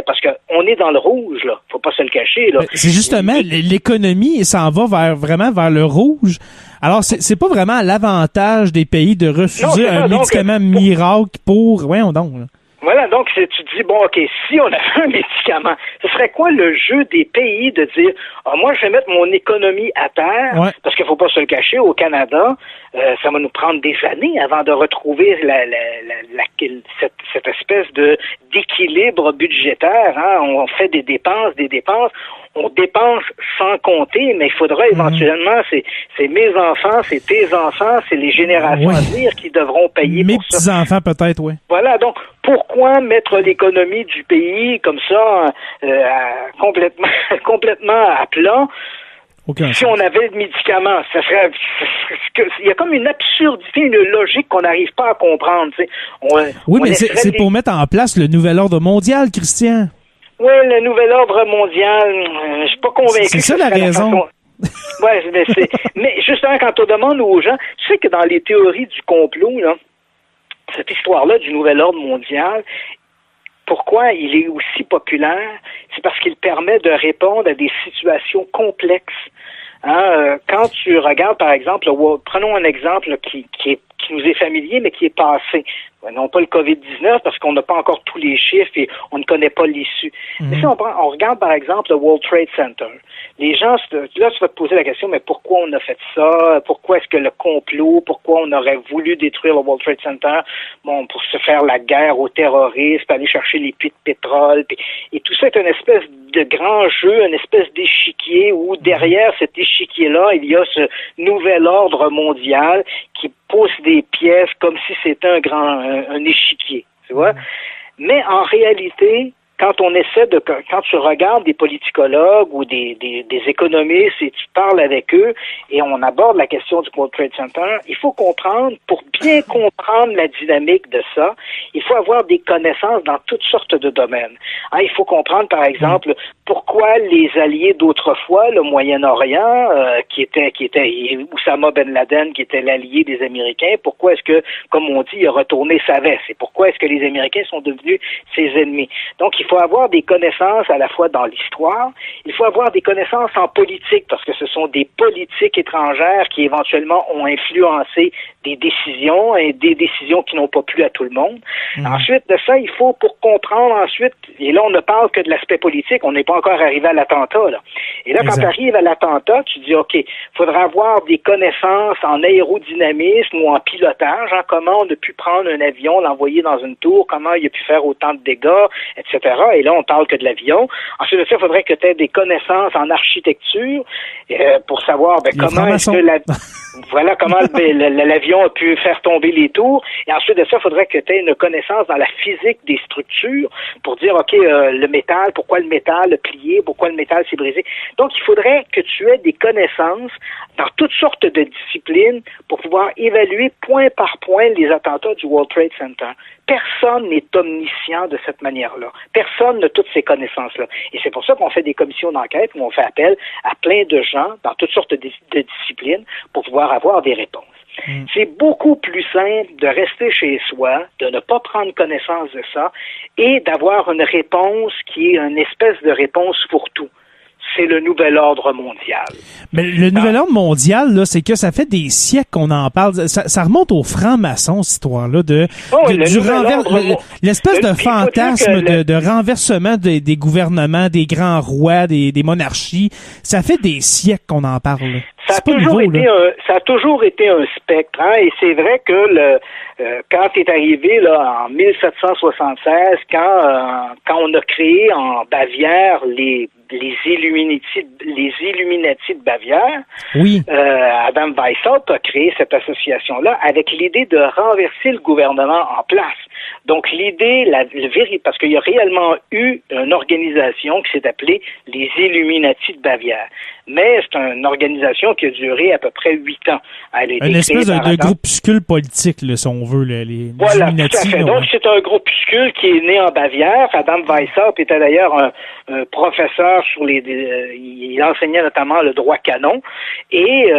parce qu'on est dans le rouge, là. Faut pas se le cacher, là. C'est justement, l'économie s'en va vraiment vers le rouge. Alors, c'est pas vraiment à l'avantage des pays de refuser un médicament miracle pour... Voyons donc, là. Voilà, donc tu te dis, bon, OK, si on avait un médicament, ce serait quoi le jeu des pays de dire, moi, je vais mettre mon économie à terre, parce qu'il faut pas se le cacher, au Canada, ça va nous prendre des années avant de retrouver cette espèce d'équilibre budgétaire. On fait des dépenses, on dépense sans compter, mais il faudra éventuellement, c'est mes enfants, c'est tes enfants, c'est les générations à venir qui devront payer mes pour ça. Mes petits-enfants peut-être, oui. Voilà, donc pourquoi mettre l'économie du pays comme ça complètement à plat? Si on avait le médicament, il y a comme une absurdité, une logique qu'on n'arrive pas à comprendre. Mais c'est pour mettre en place le nouvel ordre mondial, Christian. Oui, le nouvel ordre mondial, je suis pas convaincu. C'est ça la raison. Mais justement, quand on demande aux gens, tu sais que dans les théories du complot, là, cette histoire-là du nouvel ordre mondial, pourquoi il est aussi populaire? C'est parce qu'il permet de répondre à des situations complexes. Quand tu regardes, par exemple, prenons un exemple qui qui nous est familier, mais qui est passé. Non pas le COVID-19, parce qu'on n'a pas encore tous les chiffres et on ne connaît pas l'issue. Mais si on regarde, par exemple, le World Trade Center, les gens, là, tu vas te poser la question, mais pourquoi on a fait ça? Pourquoi est-ce que le complot? Pourquoi on aurait voulu détruire le World Trade Center? Bon, pour se faire la guerre aux terroristes, aller chercher les puits de pétrole. Et tout ça est une espèce de grand jeu, une espèce d'échiquier où derrière cet échiquier-là, il y a ce nouvel ordre mondial qui pousse des pièces comme si c'était un échiquier, tu vois. Mais en réalité, quand tu regardes des politicologues ou des économistes et tu parles avec eux et on aborde la question du World Trade Center, il faut comprendre, pour bien comprendre la dynamique de ça, il faut avoir des connaissances dans toutes sortes de domaines. Il faut comprendre, par exemple, pourquoi les alliés d'autrefois, le Moyen-Orient, qui était Oussama Ben Laden, qui était l'allié des Américains, pourquoi est-ce que, comme on dit, il a retourné sa veste? Et pourquoi est-ce que les Américains sont devenus ses ennemis? Donc, il faut avoir des connaissances à la fois dans l'histoire, il faut avoir des connaissances en politique, parce que ce sont des politiques étrangères qui éventuellement ont influencé des décisions et des décisions qui n'ont pas plu à tout le monde. Ensuite de ça, il faut, pour comprendre ensuite, et là on ne parle que de l'aspect politique, on n'est pas encore arrivé à l'attentat, là. Et là, quand tu arrives à l'attentat, tu dis, OK, faudra avoir des connaissances en aérodynamisme ou en pilotage, comment on a pu prendre un avion, l'envoyer dans une tour, comment il a pu faire autant de dégâts, etc. Et là, on parle que de l'avion. Ensuite de ça, il faudrait que tu aies des connaissances en architecture pour savoir comment est-ce que voilà comment l'avion a pu faire tomber les tours. Et ensuite de ça, il faudrait que tu aies une connaissance dans la physique des structures pour dire, OK, le métal, pourquoi le métal a plié, pourquoi le métal s'est brisé. Donc, il faudrait que tu aies des connaissances dans toutes sortes de disciplines pour pouvoir évaluer point par point les attentats du World Trade Center. Personne n'est omniscient de cette manière-là. Personne n'a toutes ces connaissances-là. Et c'est pour ça qu'on fait des commissions d'enquête où on fait appel à plein de gens dans toutes sortes de disciplines pour pouvoir avoir des réponses. C'est beaucoup plus simple de rester chez soi, de ne pas prendre connaissance de ça et d'avoir une réponse qui est une espèce de réponse pour tout. C'est le nouvel ordre mondial. Mais le nouvel ordre mondial, là, c'est que ça fait des siècles qu'on en parle. Ça remonte aux francs-maçons, cette histoire-là, l'espèce de fantasme de renversement des gouvernements, des grands rois, des monarchies. Ça fait des siècles qu'on en parle. Là. Ça a toujours été un spectre, hein, et c'est vrai que quand est arrivé là en 1776, quand on a créé en Bavière les Illuminati de Bavière, oui. Adam Weishaupt a créé cette association-là avec l'idée de renverser le gouvernement en place. Donc l'idée, parce qu'il y a réellement eu une organisation qui s'est appelée les Illuminati de Bavière. Mais c'est une organisation qui a duré à peu près 8 ans. Une espèce de groupuscule politique, là, si on veut, les voilà, Illuminati. Tout à fait. Donc, c'est un groupuscule qui est né en Bavière. Adam Weishaupt était d'ailleurs un professeur il enseignait notamment le droit canon. Et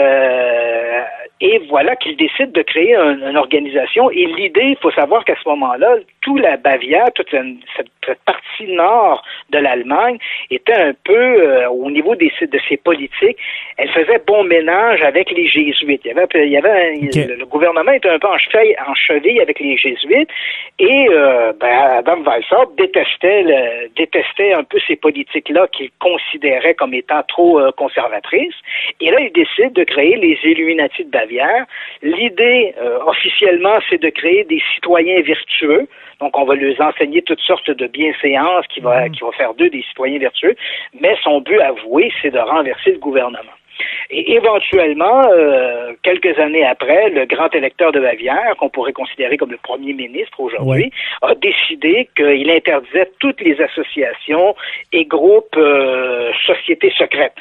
voilà qu'il décide de créer une organisation. Et l'idée, il faut savoir qu'à ce moment-là, toute la Bavière, toute cette partie nord de l'Allemagne était un peu, au niveau de ses politiques, elle faisait bon ménage avec les jésuites. Le gouvernement était un peu en cheville avec les jésuites et Adam Weishaupt détestait un peu ces politiques-là qu'il considérait comme étant trop conservatrices. Et là, il décide de créer les Illuminati de Bavière. L'idée, officiellement, c'est de créer des citoyens vertueux. Donc, on va leur enseigner toutes sortes de bienséances qui va faire d'eux des citoyens vertueux. Mais son but avoué, c'est de renverser le gouvernement. Et éventuellement, quelques années après, le grand électeur de Bavière, qu'on pourrait considérer comme le premier ministre aujourd'hui, a décidé qu'il interdisait toutes les associations et groupes sociétés secrètes.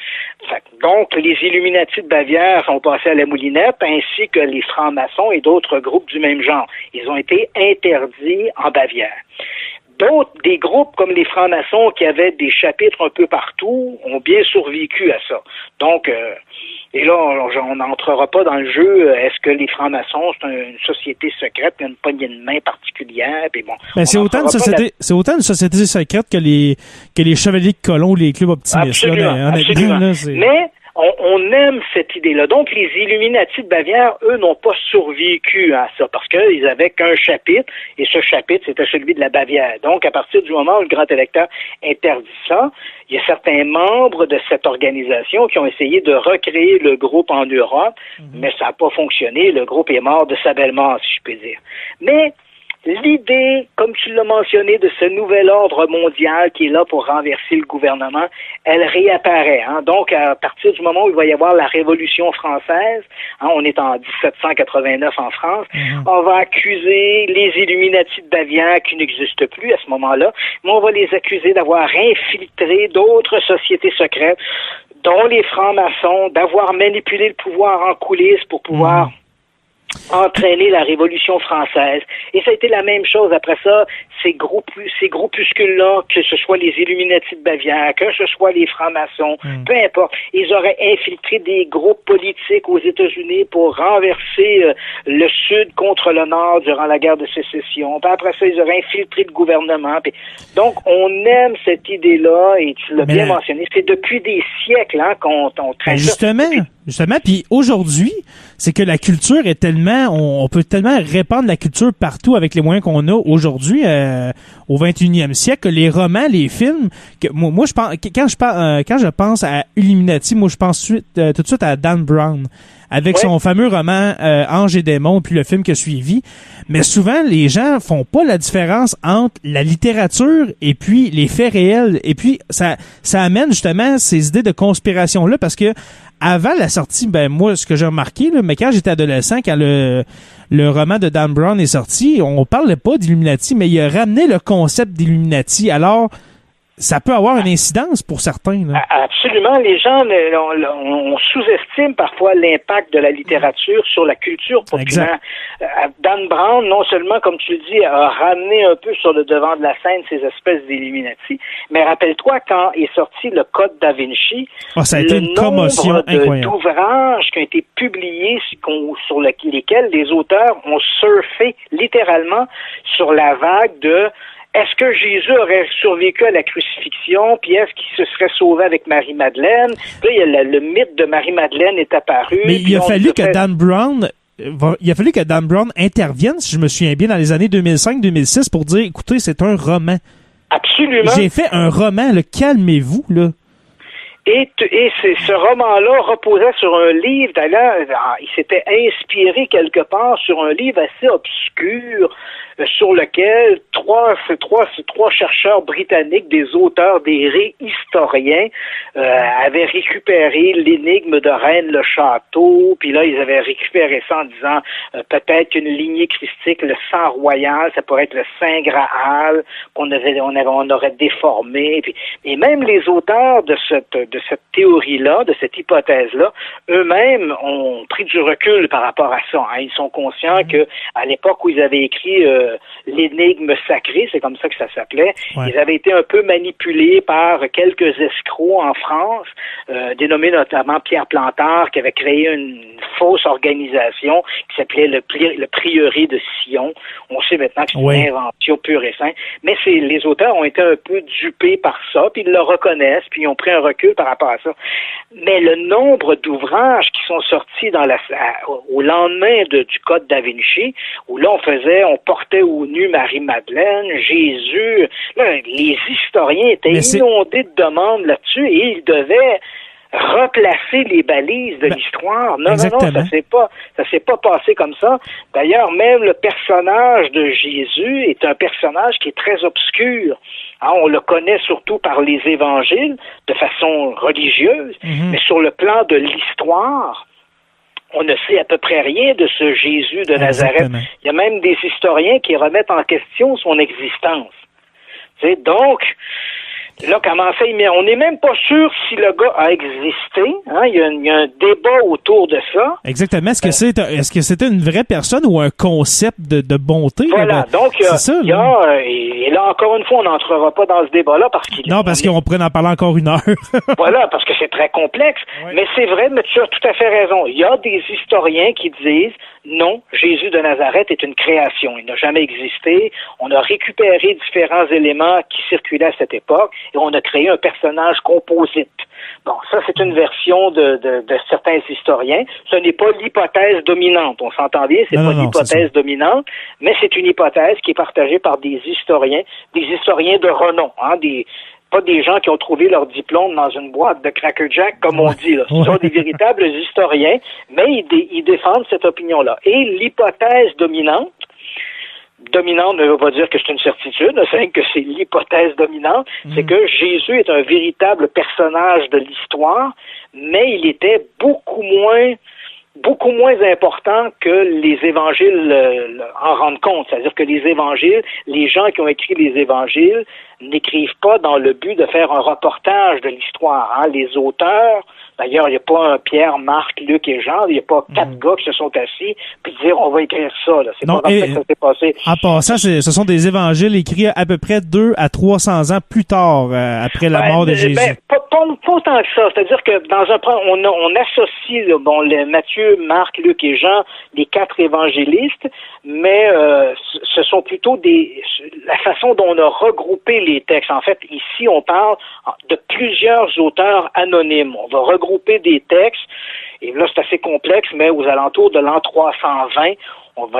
Donc, les Illuminati de Bavière sont passés à la moulinette, ainsi que les francs-maçons et d'autres groupes du même genre. Ils ont été interdits en Bavière. Des groupes comme les francs-maçons qui avaient des chapitres un peu partout ont bien survécu à ça. Donc, et là, on n'entrera pas dans le jeu. Est-ce que les francs-maçons, c'est une société secrète, une poignée de main particulière? Puis bon, c'est autant une société secrète que les chevaliers de colons ou les clubs optimistes. Absolument. Là, absolument. On aime cette idée-là. Donc, les Illuminati de Bavière, eux, n'ont pas survécu à ça, parce qu'ils avaient qu'un chapitre, et ce chapitre, c'était celui de la Bavière. Donc, à partir du moment où le grand électeur interdit ça, il y a certains membres de cette organisation qui ont essayé de recréer le groupe en Europe, mais ça n'a pas fonctionné. Le groupe est mort de sa belle mort, si je puis dire. Mais l'idée, comme tu l'as mentionné, de ce nouvel ordre mondial qui est là pour renverser le gouvernement, elle réapparaît. Donc, à partir du moment où il va y avoir la Révolution française, on est en 1789 en France, on va accuser les Illuminati de Bavière qui n'existent plus à ce moment-là, mais on va les accuser d'avoir infiltré d'autres sociétés secrètes, dont les francs-maçons, d'avoir manipulé le pouvoir en coulisses pour pouvoir entraîner la Révolution française. Et ça a été la même chose après ça, ces groupuscules-là, que ce soit les Illuminati de Bavière, que ce soit les francs-maçons, peu importe, ils auraient infiltré des groupes politiques aux États-Unis pour renverser le Sud contre le Nord durant la guerre de sécession. Puis après ça, ils auraient infiltré le gouvernement. Puis, donc, on aime cette idée-là, et tu l'as bien mentionné, c'est depuis des siècles qu'on traite Justement, puis aujourd'hui, c'est que la culture est tellement, on peut tellement répandre la culture partout avec les moyens qu'on a aujourd'hui au 21e siècle, que les romans, les films, que moi je pense, quand je pense à Illuminati, moi je pense tout de suite à Dan Brown avec son fameux roman Anges et démons, puis le film qui a suivi. Mais souvent, les gens font pas la différence entre la littérature et puis les faits réels. Et puis, ça amène justement ces idées de conspiration-là, parce que avant la sortie, moi, ce que j'ai remarqué, là, mais quand j'étais adolescent, quand le roman de Dan Brown est sorti, on parlait pas d'Illuminati, mais il a ramené le concept d'Illuminati. Alors, ça peut avoir une incidence pour certains. Là. Absolument. Les gens, on sous-estime parfois l'impact de la littérature sur la culture populaire. Dan Brown, non seulement, comme tu le dis, a ramené un peu sur le devant de la scène ces espèces d'Illuminati, mais rappelle-toi, quand est sorti le Code da Vinci, ça a été une commotion incroyable. D'ouvrages qui ont été publiés sur lesquels les auteurs ont surfé littéralement sur la vague de est-ce que Jésus aurait survécu à la crucifixion, puis est-ce qu'il se serait sauvé avec Marie-Madeleine? Là, le mythe de Marie-Madeleine est apparu. Mais il a fallu que Dan Brown intervienne, si je me souviens bien, dans les années 2005-2006 pour dire, écoutez, c'est un roman. Absolument. J'ai fait un roman, calmez-vous, là. Et ce roman-là reposait sur un livre, d'ailleurs, il s'était inspiré quelque part sur un livre assez obscur, sur lequel trois chercheurs britanniques, des auteurs, des historiens, avaient récupéré l'énigme de Rennes-le-Château, puis là, ils avaient récupéré ça en disant peut-être une lignée christique, le sang royal, ça pourrait être le Saint Graal, on aurait déformé, et même les auteurs de cette théorie-là, de cette hypothèse-là, eux-mêmes ont pris du recul par rapport à ça. Ils sont conscients que à l'époque où ils avaient écrit l'énigme sacrée, c'est comme ça que ça s'appelait, ils avaient été un peu manipulés par quelques escrocs en France, dénommés notamment Pierre Plantard, qui avait créé une fausse organisation qui s'appelait le Prieuré de Sion. On sait maintenant que c'est une invention pure et simple, mais les auteurs ont été un peu dupés par ça, puis ils le reconnaissent, puis ils ont pris un recul par rapport à ça. Mais le nombre d'ouvrages qui sont sortis au lendemain du Code da Vinci, où là on portait au nu Marie-Madeleine, Jésus, là, les historiens étaient inondés de demandes là-dessus et ils devaient replacer les balises de l'histoire. Non, ça s'est pas passé comme ça. D'ailleurs, même le personnage de Jésus est un personnage qui est très obscur. On le connaît surtout par les évangiles, de façon religieuse, mais sur le plan de l'histoire, on ne sait à peu près rien de ce Jésus de Nazareth. Il y a même des historiens qui remettent en question son existence. Donc, là, on n'est même pas sûr si le gars a existé. Il y a un débat autour de ça. Exactement. Est-ce que c'était une vraie personne ou un concept de bonté? Voilà. Donc, et là, encore une fois, on n'entrera pas dans ce débat-là parce qu'on pourrait en parler encore une heure. Voilà, parce que c'est très complexe. Ouais. Mais c'est vrai, mais tu as tout à fait raison. Il y a des historiens qui disent non, Jésus de Nazareth est une création. Il n'a jamais existé. On a récupéré différents éléments qui circulaient à cette époque et on a créé un personnage composite Bon, ça, c'est une version de certains historiens. Ce n'est pas l'hypothèse dominante. On s'entend bien, c'est pas l'hypothèse dominante, mais c'est une hypothèse qui est partagée par des historiens de renom, hein, pas des gens qui ont trouvé leur diplôme dans une boîte de Cracker Jack, comme on dit, là. Ce sont des véritables historiens, mais ils défendent cette opinion-là. Et l'hypothèse dominante ne veut pas dire que c'est une certitude, c'est que c'est l'hypothèse dominante, c'est que Jésus est un véritable personnage de l'histoire, mais il était beaucoup moins important que les évangiles en rendent compte. C'est-à-dire que les évangiles, les gens qui ont écrit les évangiles n'écrivent pas dans le but de faire un reportage de l'histoire. Hein. Les auteurs, d'ailleurs, il n'y a pas un Pierre, Marc, Luc et Jean, il n'y a pas 4 gars qui se sont assis puis dire on va écrire ça. Là. C'est pas comme ça que ça s'est passé. En passant, ce sont des évangiles écrits à peu près 200 à 300 ans plus tard, après la mort de Jésus. Pas autant que ça. C'est-à-dire que dans un point, on associe les Matthieu, Marc, Luc et Jean, les 4 évangélistes, mais ce sont plutôt la façon dont on a regroupé les textes. En fait, ici, on parle de plusieurs auteurs anonymes. On va regrouper des textes, et là, c'est assez complexe, mais aux alentours de l'an 320,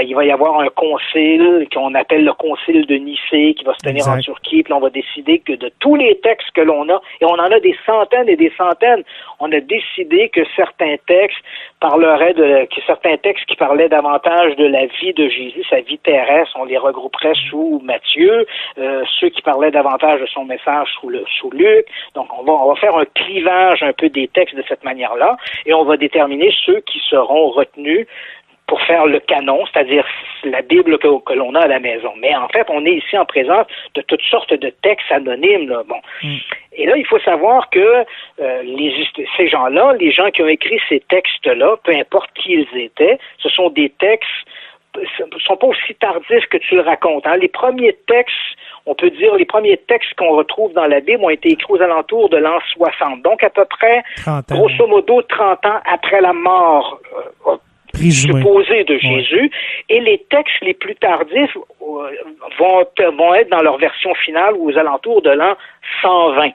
il va y avoir un concile qu'on appelle le concile de Nicée qui va se tenir en Turquie, puis on va décider que de tous les textes que l'on a, et on en a des centaines et des centaines, on a décidé que certains textes qui parlaient davantage de la vie de Jésus, sa vie terrestre, on les regrouperait sous Matthieu, ceux qui parlaient davantage de son message sous Luc. Donc on va faire un clivage un peu des textes de cette manière-là, et on va déterminer ceux qui seront retenus pour faire le canon, c'est-à-dire la Bible que l'on a à la maison. Mais en fait, on est ici en présence de toutes sortes de textes anonymes. Là. Bon. Et là, il faut savoir que ces gens-là, les gens qui ont écrit ces textes-là, peu importe qui ils étaient, ce sont des textes sont pas aussi tardifs que tu le racontes. Hein. Les premiers textes, on peut dire, les premiers textes qu'on retrouve dans la Bible ont été écrits aux alentours de l'an 60. Donc, à peu près, grosso modo, 30 ans après la mort supposée de Jésus. Et les textes les plus tardifs vont être dans leur version finale aux alentours de l'an 120.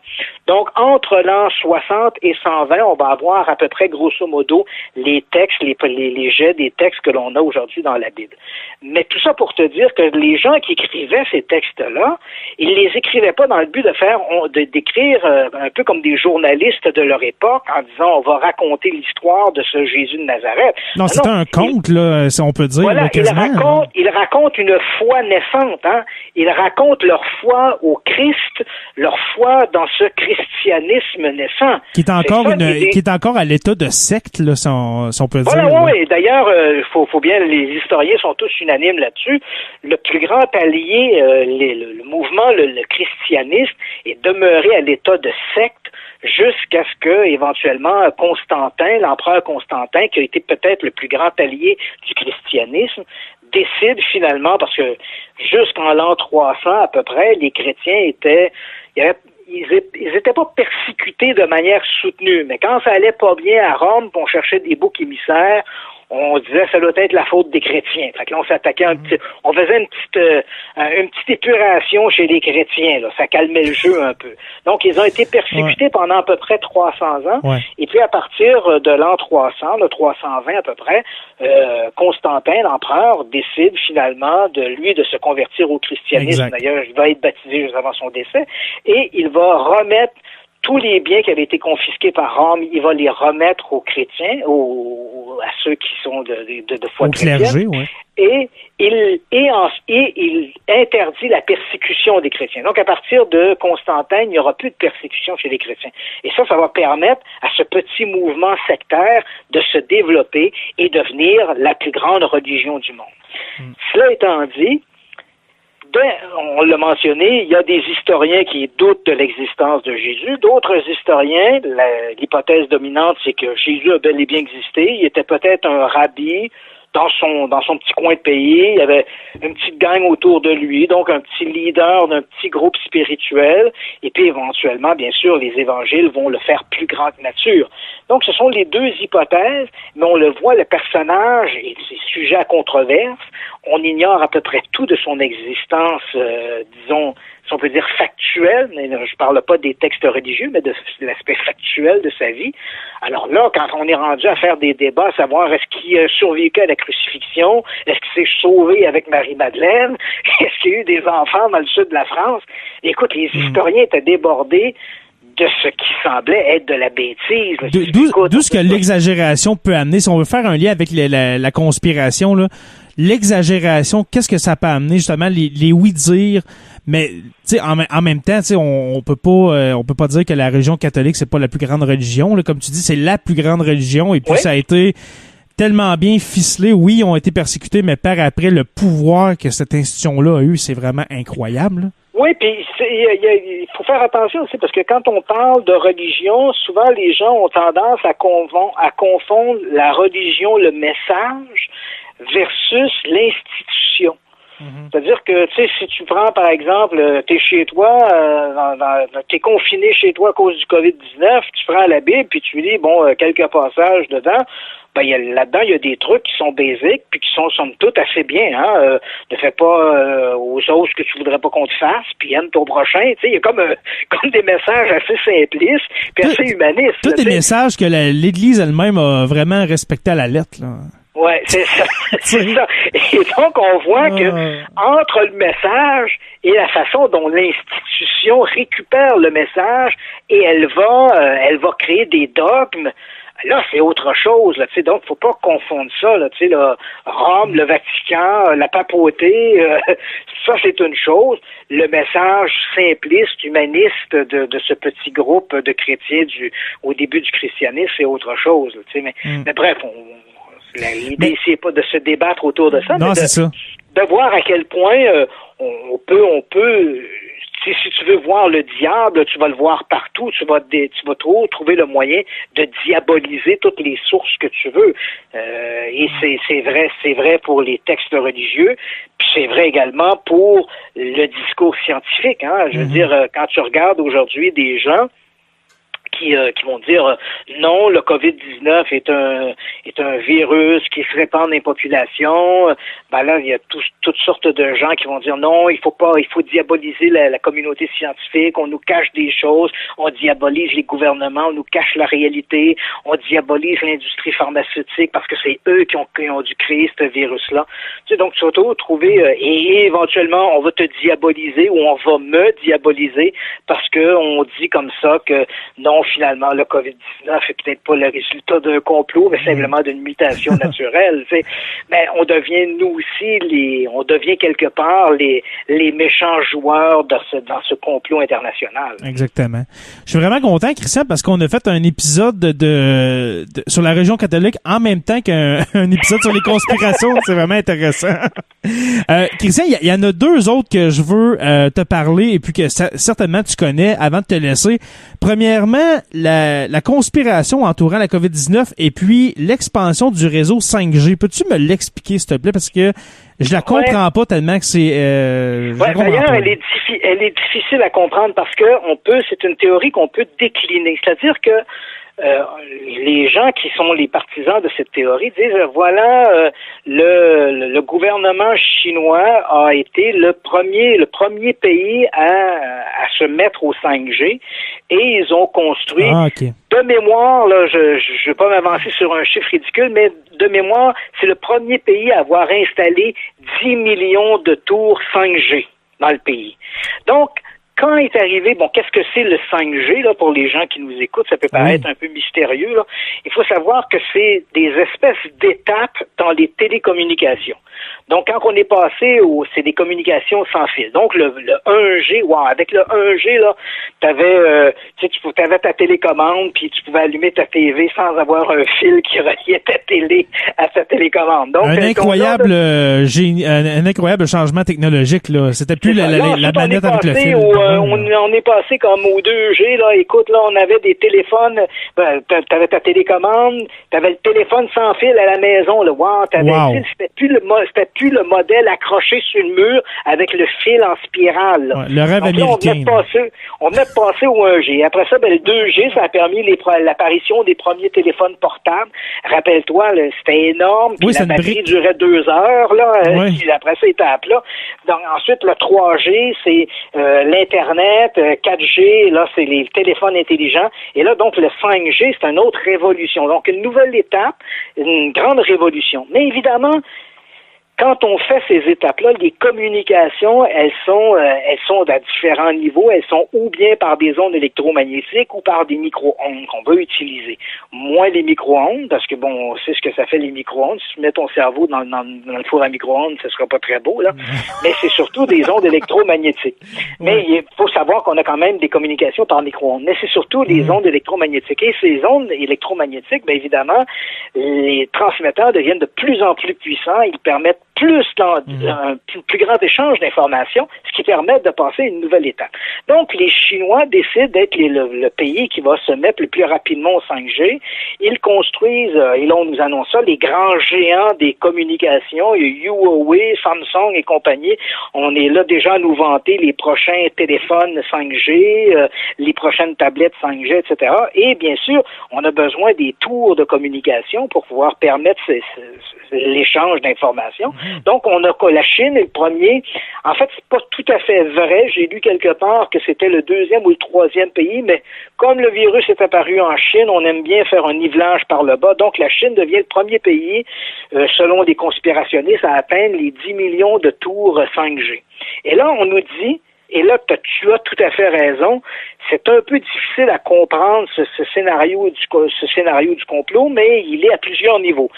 Donc, entre l'an 60 et 120, on va avoir à peu près, grosso modo, les textes, les jets des textes que l'on a aujourd'hui dans la Bible. Mais tout ça pour te dire que les gens qui écrivaient ces textes-là, ils les écrivaient pas dans le but d'écrire un peu comme des journalistes de leur époque, en disant, on va raconter l'histoire de ce Jésus de Nazareth. Non, c'était un conte, là, si on peut dire. Voilà, quasiment, ils racontent une foi naissante, hein. Ils racontent leur foi au Christ, leur foi dans ce christianisme naissant. Qui est encore à l'état de secte, là, si on peut dire. Oui. D'ailleurs, faut bien, les historiens sont tous unanimes là-dessus. Le plus grand allié, le mouvement, le christianisme, est demeuré à l'état de secte jusqu'à ce que, éventuellement, l'empereur Constantin, qui a été peut-être le plus grand allié du christianisme, décide finalement, parce que jusqu'en l'an 300 à peu près, les chrétiens ils étaient pas persécutés de manière soutenue, mais quand ça allait pas bien à Rome, on cherchait des boucs émissaires, on disait ça doit être la faute des chrétiens. Fait que là, on s'attaquait on faisait une petite épuration chez les chrétiens, là. Ça calmait le jeu un peu. Donc, ils ont été persécutés pendant à peu près 300 ans. Ouais. Et puis, à partir de l'an 300, le 320 à peu près, Constantin, l'empereur, décide finalement de se convertir au christianisme. Exact. D'ailleurs, il va être baptisé juste avant son décès. Et il va remettre tous les biens qui avaient été confisqués par Rome, il va les remettre aux chrétiens, à ceux qui sont de foi chrétienne. Clergé, ouais. Et il interdit la persécution des chrétiens. Donc, à partir de Constantin, il n'y aura plus de persécution chez les chrétiens. Et ça va permettre à ce petit mouvement sectaire de se développer et devenir la plus grande religion du monde. Cela étant dit, on l'a mentionné, il y a des historiens qui doutent de l'existence de Jésus. D'autres historiens, l'hypothèse dominante, c'est que Jésus a bel et bien existé. Il était peut-être un rabbi dans son petit coin de pays. Il y avait une petite gang autour de lui, donc un petit leader d'un petit groupe spirituel. Et puis éventuellement, bien sûr, les évangiles vont le faire plus grand que nature. Donc ce sont les deux hypothèses, mais on le voit, le personnage est sujet à controverse. On ignore à peu près tout de son existence, disons, si on peut dire factuel, mais je parle pas des textes religieux, mais de l'aspect factuel de sa vie. Alors là, quand on est rendu à faire des débats, à savoir est-ce qu'il a survécu à la crucifixion, est-ce qu'il s'est sauvé avec Marie-Madeleine, est-ce qu'il y a eu des enfants dans le sud de la France, écoute, les historiens étaient débordés de ce qui semblait être de la bêtise. D'où ce que l'exagération peut amener. Si on veut faire un lien avec la conspiration, là, l'exagération, qu'est-ce que ça peut amener, justement, les oui-dire, mais tu sais, en même temps, tu sais, on peut pas dire que la religion catholique, c'est pas la plus grande religion, là. Comme tu dis, c'est la plus grande religion, et puis ça a été tellement bien ficelé. Oui, ils ont été persécutés, mais par après, le pouvoir que cette institution-là a eu, c'est vraiment incroyable, là. Oui, puis il faut faire attention aussi, parce que quand on parle de religion, souvent les gens ont tendance à confondre la religion, le message, versus l'institution. C'est-à-dire que, tu sais, si tu prends, par exemple, t'es chez toi, t'es confiné chez toi à cause du COVID-19, tu prends la Bible, puis tu lis, quelques passages dedans, là-dedans, il y a des trucs qui sont basiques, puis qui sont, somme toute, assez bien, hein. Ne fais pas aux autres ce que tu voudrais pas qu'on te fasse, puis aime ton prochain, tu sais, il y a comme des messages assez simplistes, puis assez humanistes. Tous des messages que l'Église elle-même a vraiment respecté à la lettre, là. Ouais, c'est ça. C'est ça. Et donc, on voit que entre le message et la façon dont l'institution récupère le message et elle va créer des dogmes, là, c'est autre chose, là, tu sais. Donc, faut pas confondre ça, là, tu sais, là, Rome, le Vatican, la papauté, ça, c'est une chose. Le message simpliste, humaniste de ce petit groupe de chrétiens au début du christianisme, c'est autre chose, là, tu sais. Mais bref, l'idée ici n'est pas de se débattre autour de ça, non, mais de voir à quel point on peut si tu veux voir le diable, tu vas le voir partout, tu vas trouver le moyen de diaboliser toutes les sources que tu veux. Et c'est vrai pour les textes religieux, puis c'est vrai également pour le discours scientifique, hein. Je veux dire, quand tu regardes aujourd'hui des gens qui vont dire non, le COVID-19 est un virus qui se répand dans les populations. Là, il y a toutes sortes de gens qui vont dire non, il faut diaboliser la communauté scientifique, on nous cache des choses, on diabolise les gouvernements, on nous cache la réalité, on diabolise l'industrie pharmaceutique parce que c'est eux qui ont dû créer ce virus-là. Tu sais, donc tu vas trouver et éventuellement on va te diaboliser ou on va me diaboliser parce que on dit comme ça que non, finalement, le COVID-19 est peut-être pas le résultat d'un complot, mais simplement d'une mutation naturelle. Tu sais. Mais on devient, nous aussi, on devient quelque part les méchants joueurs dans ce complot international. Exactement. Je suis vraiment content, Christian, parce qu'on a fait un épisode sur la religion catholique en même temps qu'un épisode sur les conspirations. C'est vraiment intéressant. Christian, il y en a deux autres que je veux te parler et puis que certainement tu connais avant de te laisser. Premièrement, la conspiration entourant la COVID-19 et puis l'expansion du réseau 5G. Peux-tu me l'expliquer, s'il te plaît? Parce que je la comprends pas tellement que c'est... d'ailleurs, elle est difficile à comprendre parce que c'est une théorie qu'on peut décliner. C'est-à-dire que les gens qui sont les partisans de cette théorie disent le gouvernement chinois a été le premier pays à se mettre au 5G et ils ont construit de mémoire, là, je vais pas m'avancer sur un chiffre ridicule, mais de mémoire, c'est le premier pays à avoir installé 10 millions de tours 5G dans le pays. Donc, quand est arrivé, qu'est-ce que c'est le 5G, là, pour les gens qui nous écoutent, ça peut paraître un peu mystérieux, là. Il faut savoir que c'est des espèces d'étapes dans les télécommunications. Donc, quand on est passé c'est des communications sans fil. Donc, le 1G, avec le 1G, là, t'avais ta télécommande, puis tu pouvais allumer ta TV sans avoir un fil qui reliait ta télé à ta télécommande. Donc, un incroyable changement technologique, là. C'était plus la manette avec le fil. on est passé comme au 2G, là. Écoute, là, on avait des téléphones, t'avais ta télécommande, t'avais le téléphone sans fil à la maison, là. Wow, c'était plus le modèle accroché sur le mur avec le fil en spirale, là. Ouais, le rêve américain. On venait de passer au 1G. Après ça, le 2G, ça a permis l'apparition des premiers téléphones portables. Rappelle-toi, là, c'était énorme. Puis la batterie durait 2 heures, là. Puis après ça, il était à plat. Donc, ensuite, le 3G, c'est l'Internet. 4G, là, c'est les téléphones intelligents. Et là, donc, le 5G, c'est une autre révolution. Donc, une nouvelle étape, une grande révolution. Mais évidemment, quand on fait ces étapes-là, les communications, elles sont à différents niveaux. Elles sont ou bien par des ondes électromagnétiques ou par des micro-ondes qu'on veut utiliser. Moins les micro-ondes, parce que bon, on sait ce que ça fait les micro-ondes. Si tu mets ton cerveau dans le four à micro-ondes, ce sera pas très beau, là. Mais c'est surtout des ondes électromagnétiques. Mais il faut savoir qu'on a quand même des communications par micro-ondes. Mais c'est surtout les ondes électromagnétiques. Et ces ondes électromagnétiques, bien évidemment, les transmetteurs deviennent de plus en plus puissants. Ils permettent un plus grand échange d'informations, ce qui permet de passer à une nouvelle étape. Donc, les Chinois décident d'être le pays qui va se mettre le plus rapidement au 5G. Ils construisent, et là on nous annonce ça, les grands géants des communications, Huawei, Samsung et compagnie. On est là déjà à nous vanter les prochains téléphones 5G, les prochaines tablettes 5G, etc. Et bien sûr, on a besoin des tours de communication pour pouvoir permettre l'échange d'informations. Donc, on a la Chine est le premier. En fait, c'est pas tout à fait vrai. J'ai lu quelque part que c'était le 2e ou le 3e pays, mais comme le virus est apparu en Chine, on aime bien faire un nivelage par le bas. Donc, la Chine devient le premier pays, selon des conspirationnistes, à atteindre les 10 millions de tours 5G. Et là, on nous dit, et là, tu as tout à fait raison, c'est un peu difficile à comprendre ce scénario du complot, mais il est à plusieurs niveaux.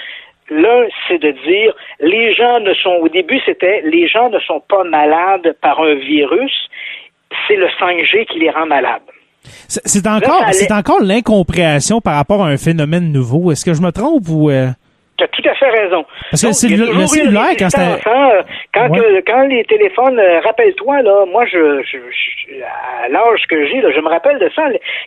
L'un, c'est de dire, les gens ne sont pas malades par un virus, c'est le 5G qui les rend malades. C'est encore l'incompréhension par rapport à un phénomène nouveau. Est-ce que je me trompe ou... Tu as tout à fait raison. Parce que le cellulaire, quand les téléphones, rappelle-toi, là, moi, à l'âge que j'ai, là, je me rappelle de ça,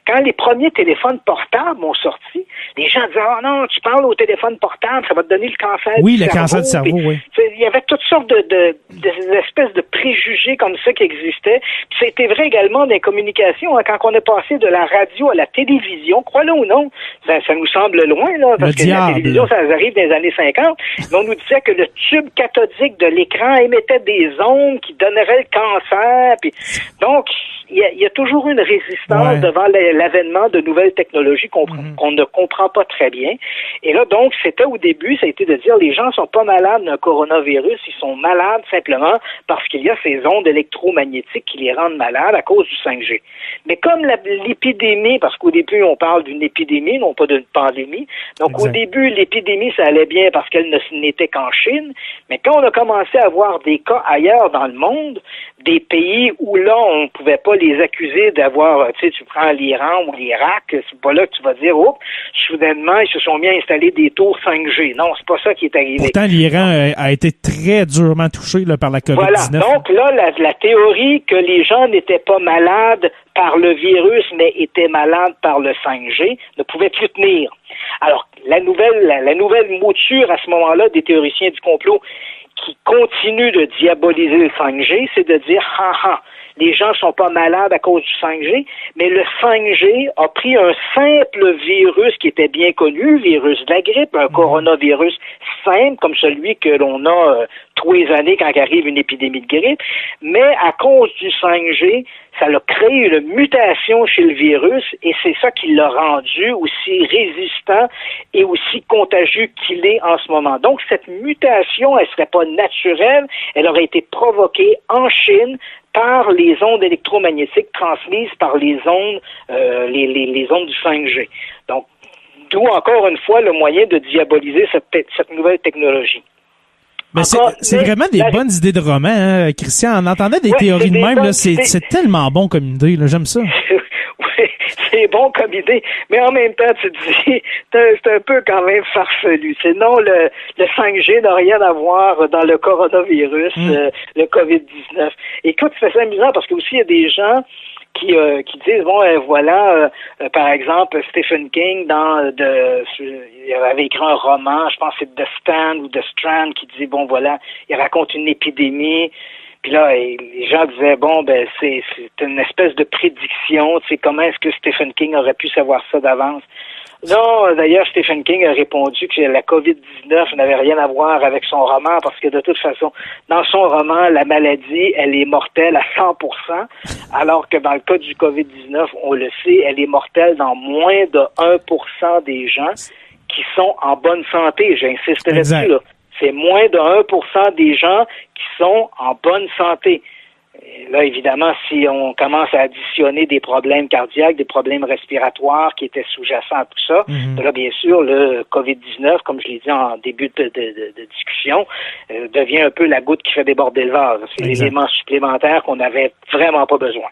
quand les premiers téléphones portables ont sorti, les gens disaient, oh non, tu parles au téléphone portable, ça va te donner le cancer du cerveau. Oui, le cancer du cerveau, oui. Il y avait toutes sortes d'espèces de préjugés comme ça qui existaient. Puis c'était vrai également dans les communications, hein, quand on est passé de la radio à la télévision, crois-le ou non, ça nous semble loin, là, parce que la télévision, ça arrive des années 50, mais on nous disait que le tube cathodique de l'écran émettait des ondes qui donneraient le cancer. Puis, donc, il y a toujours une résistance devant l'avènement de nouvelles technologies qu'on ne comprend pas très bien. Et là, donc, c'était au début, ça a été de dire les gens sont pas malades d'un coronavirus, ils sont malades simplement parce qu'il y a ces ondes électromagnétiques qui les rendent malades à cause du 5G. Mais comme l'épidémie, parce qu'au début, on parle d'une épidémie, non pas d'une pandémie. Donc, au début, l'épidémie, ça allait bien parce qu'elle n'était qu'en Chine. Mais quand on a commencé à avoir des cas ailleurs dans le monde, des pays où là, on ne pouvait pas les accuser d'avoir, tu sais, tu prends l'Iran ou l'Irak, c'est pas là que tu vas dire, oups, soudainement, ils se sont mis à installer des tours 5G. Non, c'est pas ça qui est arrivé. Pourtant, l'Iran a été très durement touché là, par la COVID-19. Voilà. Donc là, la théorie que les gens n'étaient pas malades par le virus, mais étaient malades par le 5G, ne pouvait plus tenir. Alors, la nouvelle mouture à ce moment-là des théoriciens du complot qui continuent de diaboliser le 5G, c'est de dire, les gens sont pas malades à cause du 5G, mais le 5G a pris un simple virus qui était bien connu, virus de la grippe, un coronavirus simple comme celui que l'on a tous les années quand arrive une épidémie de grippe, mais à cause du 5G, ça a créé une mutation chez le virus et c'est ça qui l'a rendu aussi résistant et aussi contagieux qu'il est en ce moment. Donc, cette mutation, elle serait pas naturelle, elle aurait été provoquée en Chine par les ondes électromagnétiques transmises par les ondes, les ondes du 5G. Donc, d'où encore une fois le moyen de diaboliser cette nouvelle technologie. Mais c'est vraiment des bonnes idées de roman, hein, Christian. En entendant des théories de même, là, c'est tellement bon comme idée, là, j'aime ça. c'est bon comme idée, mais en même temps, tu te dis, c'est un peu quand même farfelu. C'est non, le 5G n'a rien à voir dans le coronavirus, le COVID-19. Écoute, c'est amusant parce que aussi, il y a des gens qui disent, bon, voilà, par exemple, Stephen King, il avait écrit un roman, je pense que c'est The Stand ou The Strand, qui dit, bon, voilà, il raconte une épidémie. Puis là, les gens disaient, bon, ben, c'est une espèce de prédiction. Tu sais, comment est-ce que Stephen King aurait pu savoir ça d'avance? Non, d'ailleurs, Stephen King a répondu que la COVID-19 n'avait rien à voir avec son roman parce que de toute façon, dans son roman, la maladie, elle est mortelle à 100%, alors que dans le cas du COVID-19, on le sait, elle est mortelle dans moins de 1% des gens qui sont en bonne santé. J'insiste là-dessus, là. C'est moins de 1% des gens qui sont en bonne santé. Et là, évidemment, si on commence à additionner des problèmes cardiaques, des problèmes respiratoires qui étaient sous-jacents à tout ça, là, bien sûr, le COVID-19, comme je l'ai dit en début de discussion, devient un peu la goutte qui fait déborder le vase. C'est l'élément supplémentaire qu'on n'avait vraiment pas besoin.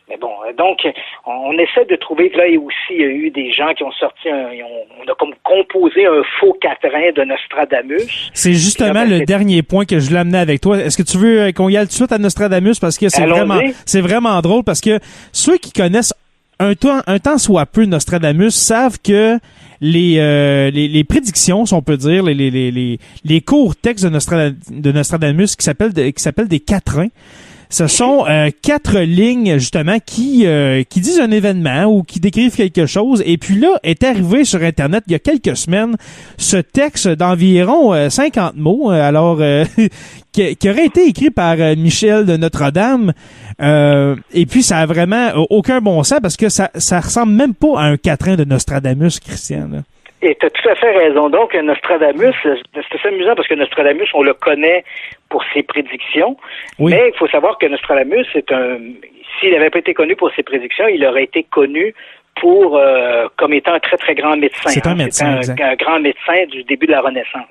Mais bon, donc, on essaie de trouver que là, aussi, il y a eu des gens qui ont sorti on a comme composé un faux quatrain de Nostradamus. C'est justement le dernier point que je voulais amener avec toi. Est-ce que tu veux qu'on y aille tout de suite à Nostradamus? Parce que c'est vraiment drôle parce que ceux qui connaissent un temps soit peu Nostradamus savent que les prédictions, si on peut dire, les courts textes de Nostradamus qui s'appellent des quatrains. Ce sont 4 lignes justement qui disent un événement ou qui décrivent quelque chose. Et puis là est arrivé sur Internet il y a quelques semaines ce texte d'environ 50 mots, qui aurait été écrit par Michel de Notre-Dame. Et puis ça a vraiment aucun bon sens parce que ça ressemble même pas à un quatrain de Nostradamus, Christian. Là. Et tu as tout à fait raison. Donc, Nostradamus, c'est amusant parce que Nostradamus, on le connaît pour ses prédictions. Oui. Mais il faut savoir que Nostradamus, s'il n'avait pas été connu pour ses prédictions, il aurait été connu comme étant un très, très grand médecin. C'est un médecin, un grand médecin du début de la Renaissance.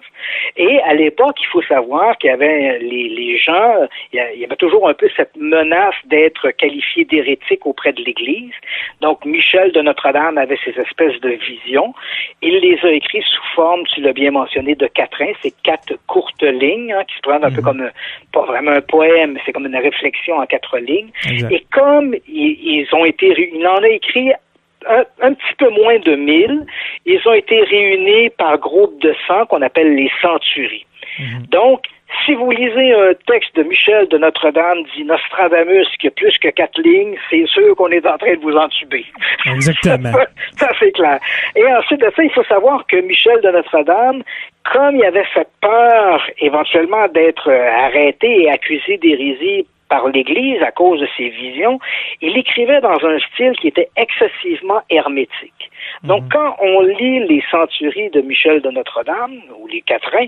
Et à l'époque, il faut savoir qu'il y avait les gens, il y avait toujours un peu cette menace d'être qualifié d'hérétique auprès de l'Église. Donc, Michel de Notre-Dame avait ces espèces de visions. Il les a écrits sous forme, tu l'as bien mentionné, de quatrains. C'est 4 courtes lignes, qui se prennent un peu comme, pas vraiment un poème, mais c'est comme une réflexion en 4 lignes. Exact. Et comme il en a écrit un petit peu moins de 1000. Ils ont été réunis par groupe de 100 qu'on appelle les centuries. Donc, si vous lisez un texte de Michel de Notre-Dame dit Nostradamus qui a plus que 4 lignes, c'est sûr qu'on est en train de vous entuber. Exactement. Ça, c'est clair. Et ensuite de ça, il faut savoir que Michel de Notre-Dame, comme il avait cette peur éventuellement d'être arrêté et accusé d'hérésie par l'Église à cause de ses visions, il écrivait dans un style qui était excessivement hermétique. Donc, quand on lit les centuries de Michel de Notre-Dame, ou les quatrains,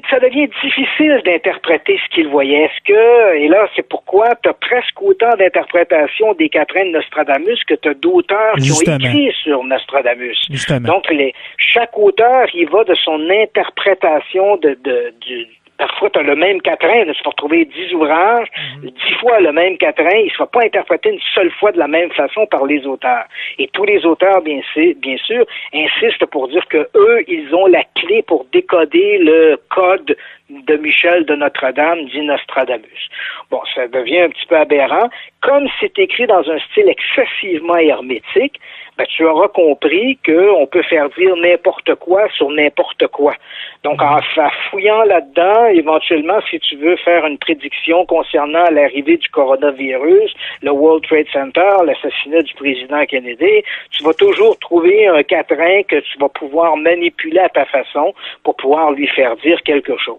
ça devient difficile d'interpréter ce qu'il voyait. Et là, c'est pourquoi tu as presque autant d'interprétations des quatrains de Nostradamus que tu as d'auteurs qui ont écrit sur Nostradamus. Justement. Donc, chaque auteur, il va de son interprétation Parfois, tu as le même quatrain, tu vas retrouver 10 ouvrages, 10 fois le même quatrain, il ne sera pas interprété une seule fois de la même façon par les auteurs. Et tous les auteurs, bien sûr, insistent pour dire que eux, ils ont la clé pour décoder le code de Michel de Notre-Dame, dit Nostradamus. Bon, ça devient un petit peu aberrant. Comme c'est écrit dans un style excessivement hermétique, tu auras compris qu'on peut faire dire n'importe quoi sur n'importe quoi. Donc, en fouillant là-dedans, éventuellement, si tu veux faire une prédiction concernant l'arrivée du coronavirus, le World Trade Center, l'assassinat du président Kennedy, tu vas toujours trouver un quatrain que tu vas pouvoir manipuler à ta façon pour pouvoir lui faire dire quelque chose.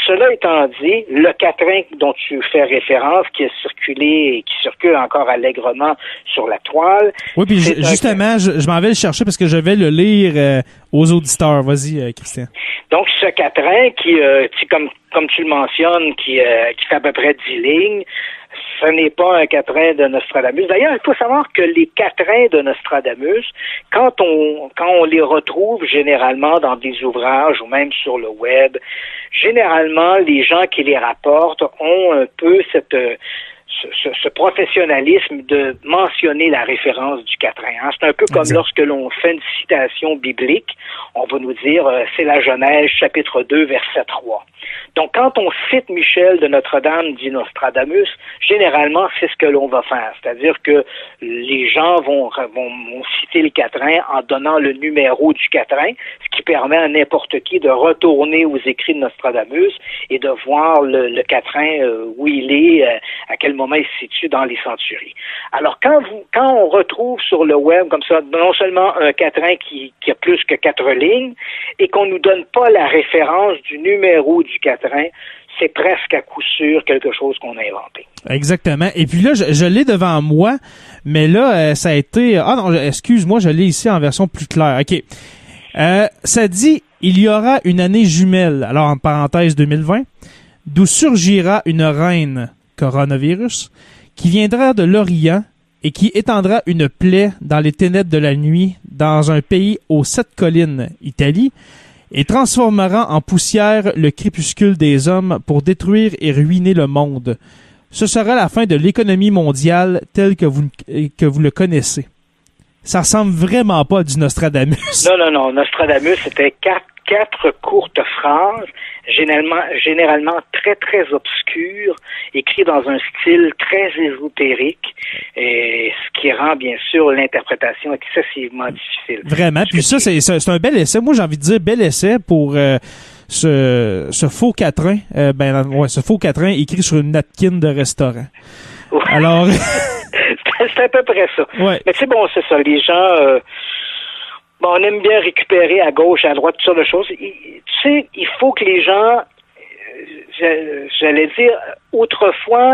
Cela étant dit, le quatrain dont tu fais référence, qui a circulé et qui circule encore allègrement sur la toile... Oui, puis justement, je m'en vais le chercher parce que je vais le lire aux auditeurs. Vas-y, Christian. Donc, ce quatrain qui comme tu le mentionnes, qui fait à peu près 10 lignes, ce n'est pas un quatrain de Nostradamus. D'ailleurs, il faut savoir que les quatrains de Nostradamus, quand on les retrouve généralement dans des ouvrages ou même sur le web, généralement, les gens qui les rapportent ont un peu ce professionnalisme de mentionner la référence du quatrain. Hein. C'est un peu comme lorsque l'on fait une citation biblique, on va nous dire c'est la Genèse, chapitre 2, verset 3. Donc, quand on cite Michel de Notre-Dame, dit Nostradamus, généralement, c'est ce que l'on va faire. C'est-à-dire que les gens vont citer le quatrain en donnant le numéro du quatrain, ce qui permet à n'importe qui de retourner aux écrits de Nostradamus et de voir le quatrain où il est, à quel moment il se situe dans les centuries. Alors, quand on retrouve sur le web, comme ça, non seulement un quatrain qui a plus que 4 lignes, et qu'on nous donne pas la référence du numéro du quatrain, c'est presque à coup sûr quelque chose qu'on a inventé. Exactement. Et puis là, je l'ai devant moi, mais là, ça a été... Ah non, excuse-moi, je l'ai ici en version plus claire. OK. Ça dit, il y aura une année jumelle, alors en parenthèse 2020, d'où surgira une reine coronavirus qui viendra de l'Orient et qui étendra une plaie dans les ténèbres de la nuit dans un pays aux 7 collines, Italie, et transformera en poussière le crépuscule des hommes pour détruire et ruiner le monde. Ce sera la fin de l'économie mondiale telle que vous le connaissez. Ça ressemble vraiment pas à du Nostradamus. Non. Nostradamus, c'était quatre courtes phrases, généralement très, très obscures, écrites dans un style très ésotérique, et ce qui rend, bien sûr, l'interprétation excessivement difficile. Vraiment. Puis ça, c'est un bel essai. Moi, j'ai envie de dire bel essai pour ce faux quatrain. Ce faux quatrain écrit sur une napkin de restaurant. Ouais. Alors... c'est à peu près ça. Ouais. Mais c'est bon, c'est ça. Les gens... on aime bien récupérer à gauche, à droite, toutes sortes de choses. Tu sais, il faut que les gens, j'allais dire, autrefois,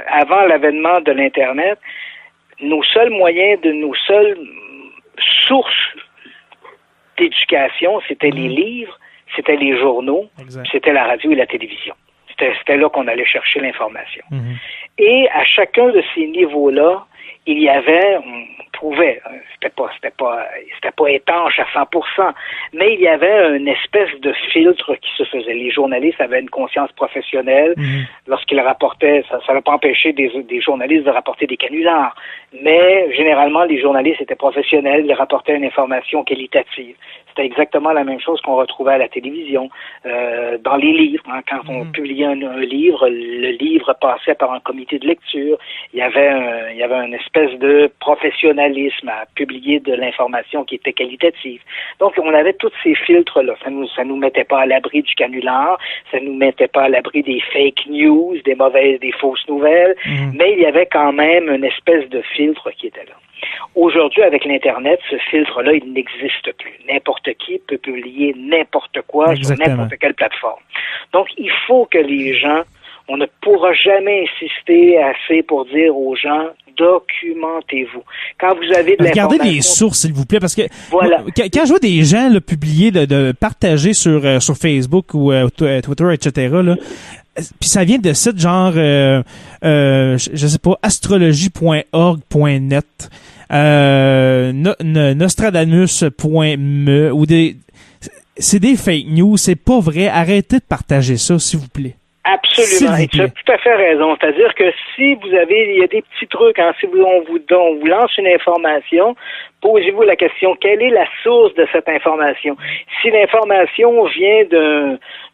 avant l'avènement de l'Internet, nos seuls moyens, nos seules sources d'éducation, c'était les livres, c'était les journaux, c'était la radio et la télévision. C'était là qu'on allait chercher l'information. Mm-hmm. Et à chacun de ces niveaux-là, il y avait, on trouvait, c'était pas étanche à 100%, mais il y avait une espèce de filtre qui se faisait. Les journalistes avaient une conscience professionnelle. Mm-hmm. Lorsqu'ils rapportaient, ça n'a pas empêché des journalistes de rapporter des canulars, mais généralement, les journalistes étaient professionnels, ils rapportaient une information qualitative. C'était exactement la même chose qu'on retrouvait à la télévision, dans les livres. Hein, quand on publiait un livre, le livre passait par un comité de lecture. Il y avait une espèce de professionnalisme à publier de l'information qui était qualitative. Donc, on avait tous ces filtres-là. Ça nous mettait pas à l'abri du canular, ça nous mettait pas à l'abri des fake news, des fausses nouvelles, mais il y avait quand même une espèce de filtre qui était là. Aujourd'hui, avec l'Internet, ce filtre-là, il n'existe plus. N'importe qui peut publier n'importe quoi sur n'importe quelle plateforme. Donc, il faut que les gens, on ne pourra jamais insister assez pour dire aux gens, documentez-vous. Quand vous avez de l'information... Regardez les sources, s'il vous plaît, parce que voilà. Quand je vois des gens là, publier, de partager sur Facebook ou Twitter, etc., là, puis ça vient de sites genre, je sais pas, astrologie.org.net, Nostradamus.me, ou c'est des fake news, c'est pas vrai. Arrêtez de partager ça, s'il vous plaît. Absolument. Et tu as tout à fait raison. C'est-à-dire que si il y a des petits trucs, hein, si on vous lance une information, posez-vous la question, quelle est la source de cette information? Si l'information vient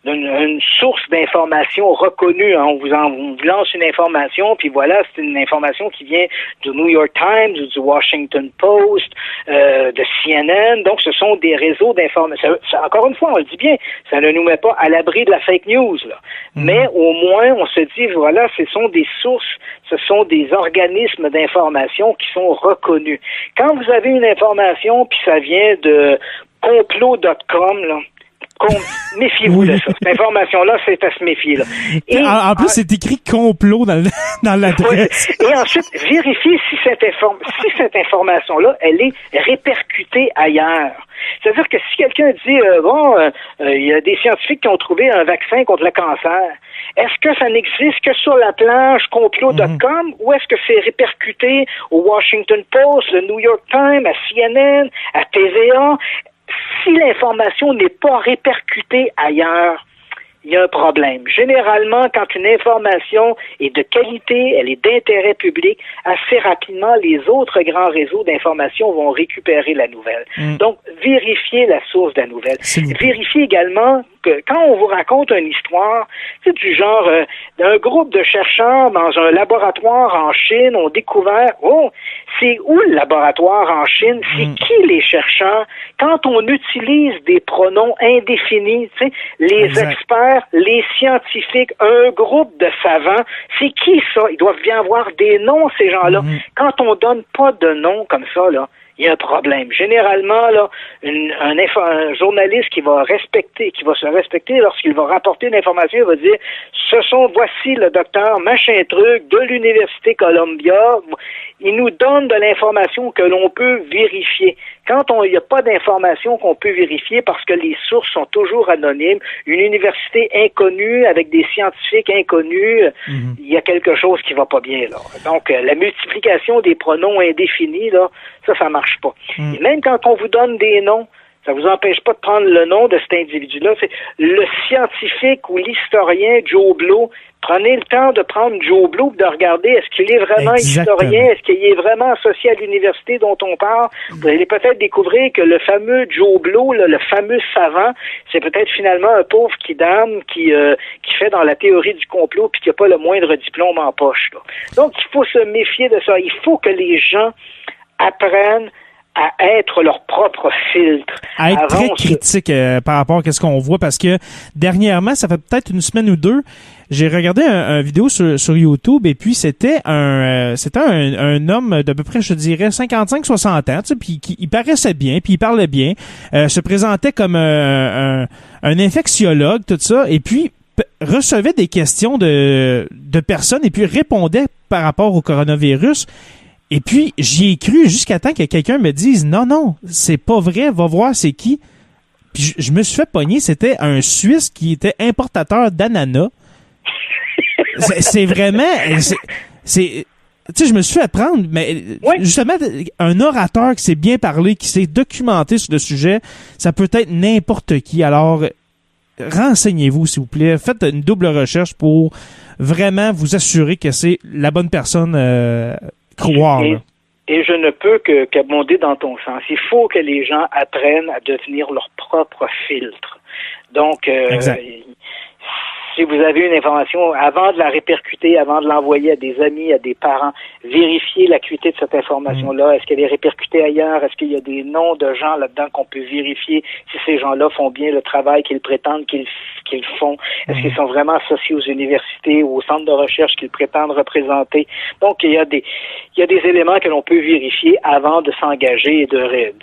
d'une source d'information reconnue, hein, on vous lance une information, puis voilà, c'est une information qui vient du New York Times, ou du Washington Post, de CNN, donc ce sont des réseaux d'information. Encore une fois, on le dit bien, ça ne nous met pas à l'abri de la fake news, là. Mais au moins, on se dit, voilà, ce sont des sources, ce sont des organismes d'information qui sont reconnus. Quand vous avez une information, puis ça vient de complot.com, là, méfiez-vous de ça. Cette information-là, c'est à se méfier. Là. Et en plus, c'est écrit complot dans l'adresse. Et ensuite, vérifiez si cette information-là, elle est répercutée ailleurs. C'est-à-dire que si quelqu'un dit, il y a des scientifiques qui ont trouvé un vaccin contre le cancer, est-ce que ça n'existe que sur la planche complot.com ou est-ce que c'est répercuté au Washington Post, le New York Times, à CNN, à TVA? Si l'information n'est pas répercutée ailleurs, il y a un problème. Généralement, quand une information est de qualité, elle est d'intérêt public, assez rapidement, les autres grands réseaux d'information vont récupérer la nouvelle. Donc, vérifiez la source de la nouvelle. Vérifiez également que quand on vous raconte une histoire, c'est du genre d'un groupe de chercheurs dans un laboratoire en Chine ont découvert, c'est où le laboratoire en Chine? C'est qui les chercheurs? Quand on utilise des pronoms indéfinis, tu sais, les experts, les scientifiques, un groupe de savants, c'est qui ça? Ils doivent bien avoir des noms, ces gens-là. Quand on donne pas de nom comme ça, là, il y a un problème. Généralement, là, un journaliste qui va se respecter lorsqu'il va rapporter une information, il va dire, voici le docteur machin truc de l'Université Columbia. Il nous donne de l'information que l'on peut vérifier. Quand il n'y a pas d'information qu'on peut vérifier parce que les sources sont toujours anonymes, une université inconnue avec des scientifiques inconnus, il y a quelque chose qui va pas bien, là. Donc, la multiplication des pronoms indéfinis, là, ça marche pas. Et même quand on vous donne des noms, ça vous empêche pas de prendre le nom de cet individu-là. C'est le scientifique ou l'historien Joe Blow. Prenez le temps de prendre Joe Blow et de regarder est-ce qu'il est vraiment historien, est-ce qu'il est vraiment associé à l'université dont on parle. Vous allez peut-être découvrir que le fameux Joe Blow, là, le fameux savant, c'est peut-être finalement un pauvre kidam qui fait dans la théorie du complot puis qui n'a pas le moindre diplôme en poche, là. Donc, il faut se méfier de ça. Il faut que les gens apprennent à être leur propre filtre. À être très critique par rapport à ce qu'on voit, parce que dernièrement, ça fait peut-être une semaine ou deux, j'ai regardé un vidéo sur YouTube, et puis c'était un homme d'à peu près, je dirais, 55-60 ans, tu sais, puis il paraissait bien, puis il parlait bien, se présentait comme un infectiologue, tout ça, et puis recevait des questions de personnes, et puis répondait par rapport au coronavirus. Et puis, j'y ai cru jusqu'à temps que quelqu'un me dise « Non, c'est pas vrai, va voir c'est qui. » Puis je me suis fait pogner, c'était un Suisse qui était importateur d'ananas. C'est vraiment... Tu sais, je me suis fait prendre, mais justement, un orateur qui sait bien parler, qui s'est documenté sur le sujet, ça peut être n'importe qui. Alors, renseignez-vous, s'il vous plaît. Faites une double recherche pour vraiment vous assurer que c'est la bonne personne croire. Et je ne peux qu'abonder dans ton sens. Il faut que les gens apprennent à devenir leur propre filtre. Donc, si vous avez une information, avant de la répercuter, avant de l'envoyer à des amis, à des parents, vérifiez l'acuité de cette information-là. Est-ce qu'elle est répercutée ailleurs? Est-ce qu'il y a des noms de gens là-dedans qu'on peut vérifier si ces gens-là font bien le travail qu'ils prétendent qu'ils font? Est-ce qu'ils sont vraiment associés aux universités ou aux centres de recherche qu'ils prétendent représenter? Donc, il y a des éléments que l'on peut vérifier avant de s'engager et de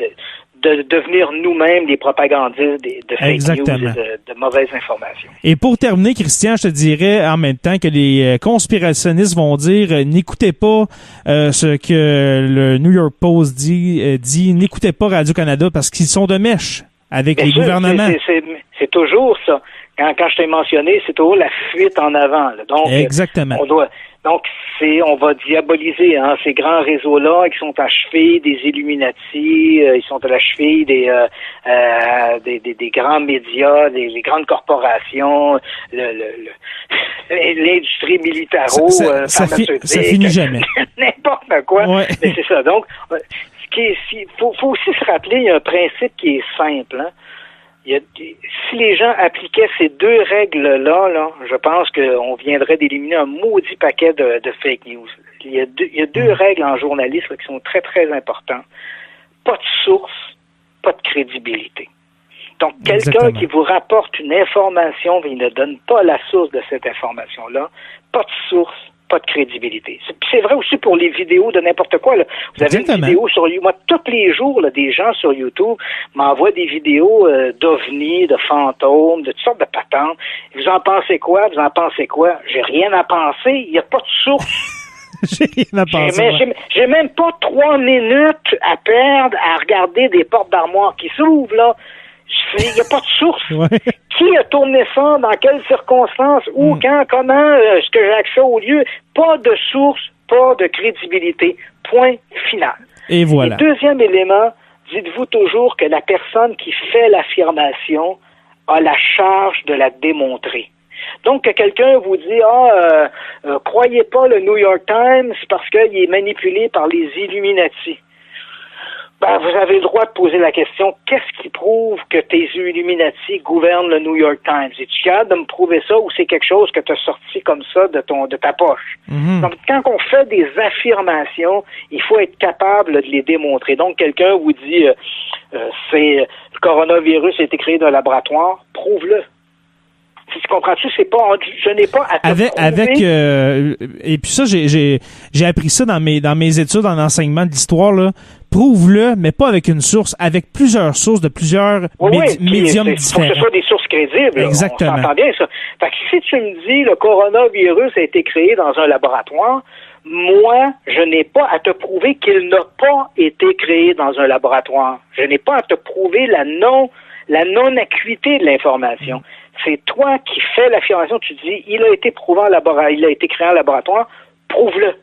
devenir nous-mêmes des propagandistes de fake news et de mauvaises informations. Et pour terminer, Christian, je te dirais en même temps que les conspirationnistes vont dire n'écoutez pas ce que le New York Post dit n'écoutez pas Radio-Canada parce qu'ils sont de mèche avec les gouvernements. C'est toujours ça. Quand je t'ai mentionné, c'est toujours la fuite en avant, là. Donc, exactement. On va diaboliser ces grands réseaux-là qui sont à cheville des Illuminati, ils sont à la cheville des grands médias, des grandes corporations, l'industrie militaro, ça finit jamais. N'importe quoi. Ouais. Mais c'est ça. Donc, faut aussi se rappeler, il y a un principe qui est simple, hein. Si les gens appliquaient ces deux règles-là, je pense qu'on viendrait d'éliminer un maudit paquet de fake news. Il y a deux règles en journalisme qui sont très, très importantes. Pas de source, pas de crédibilité. Donc, quelqu'un qui vous rapporte une information, mais il ne donne pas la source de cette information-là, pas de source, pas de crédibilité. C'est vrai aussi pour les vidéos de n'importe quoi, là. Vous avez une vidéo sur YouTube. Moi, tous les jours, là, des gens sur YouTube m'envoient des vidéos d'ovnis, de fantômes, de toutes sortes de patentes. Vous en pensez quoi? J'ai rien à penser. Il n'y a pas de source. J'ai rien à penser. J'ai même pas 3 minutes à perdre à regarder des portes d'armoire qui s'ouvrent, là. Il n'y a pas de source. Ouais. Qui a tourné ça? Dans quelles circonstances? Où, quand, comment? Est-ce que j'ai accès au lieu? Pas de source, pas de crédibilité. Point final. Et voilà. Et deuxième élément, dites-vous toujours que la personne qui fait l'affirmation a la charge de la démontrer. Donc, que quelqu'un vous dit, croyez pas le New York Times parce qu'il est manipulé par les Illuminati. Ben, vous avez le droit de poser la question, qu'est-ce qui prouve que tes Illuminati gouvernent le New York Times? Es-tu capable de me prouver ça ou c'est quelque chose que tu as sorti comme ça de ta poche? Mm-hmm. Donc, quand on fait des affirmations, il faut être capable de les démontrer. Donc, quelqu'un vous dit, le coronavirus a été créé dans un laboratoire, prouve-le. Tu comprends-tu? Je n'ai pas à te prouver. Et puis ça, j'ai appris ça dans mes études en enseignement de l'histoire, là. Prouve-le, mais pas avec une source, avec plusieurs sources de plusieurs médiums différents. Il faut que ce soit des sources crédibles. Exactement. On s'entend bien, ça. Fait que si tu me dis le coronavirus a été créé dans un laboratoire, moi, je n'ai pas à te prouver qu'il n'a pas été créé dans un laboratoire. Je n'ai pas à te prouver la non-acuité de l'information. C'est toi qui fais l'affirmation, tu dis, il a été créé en laboratoire, prouve-le.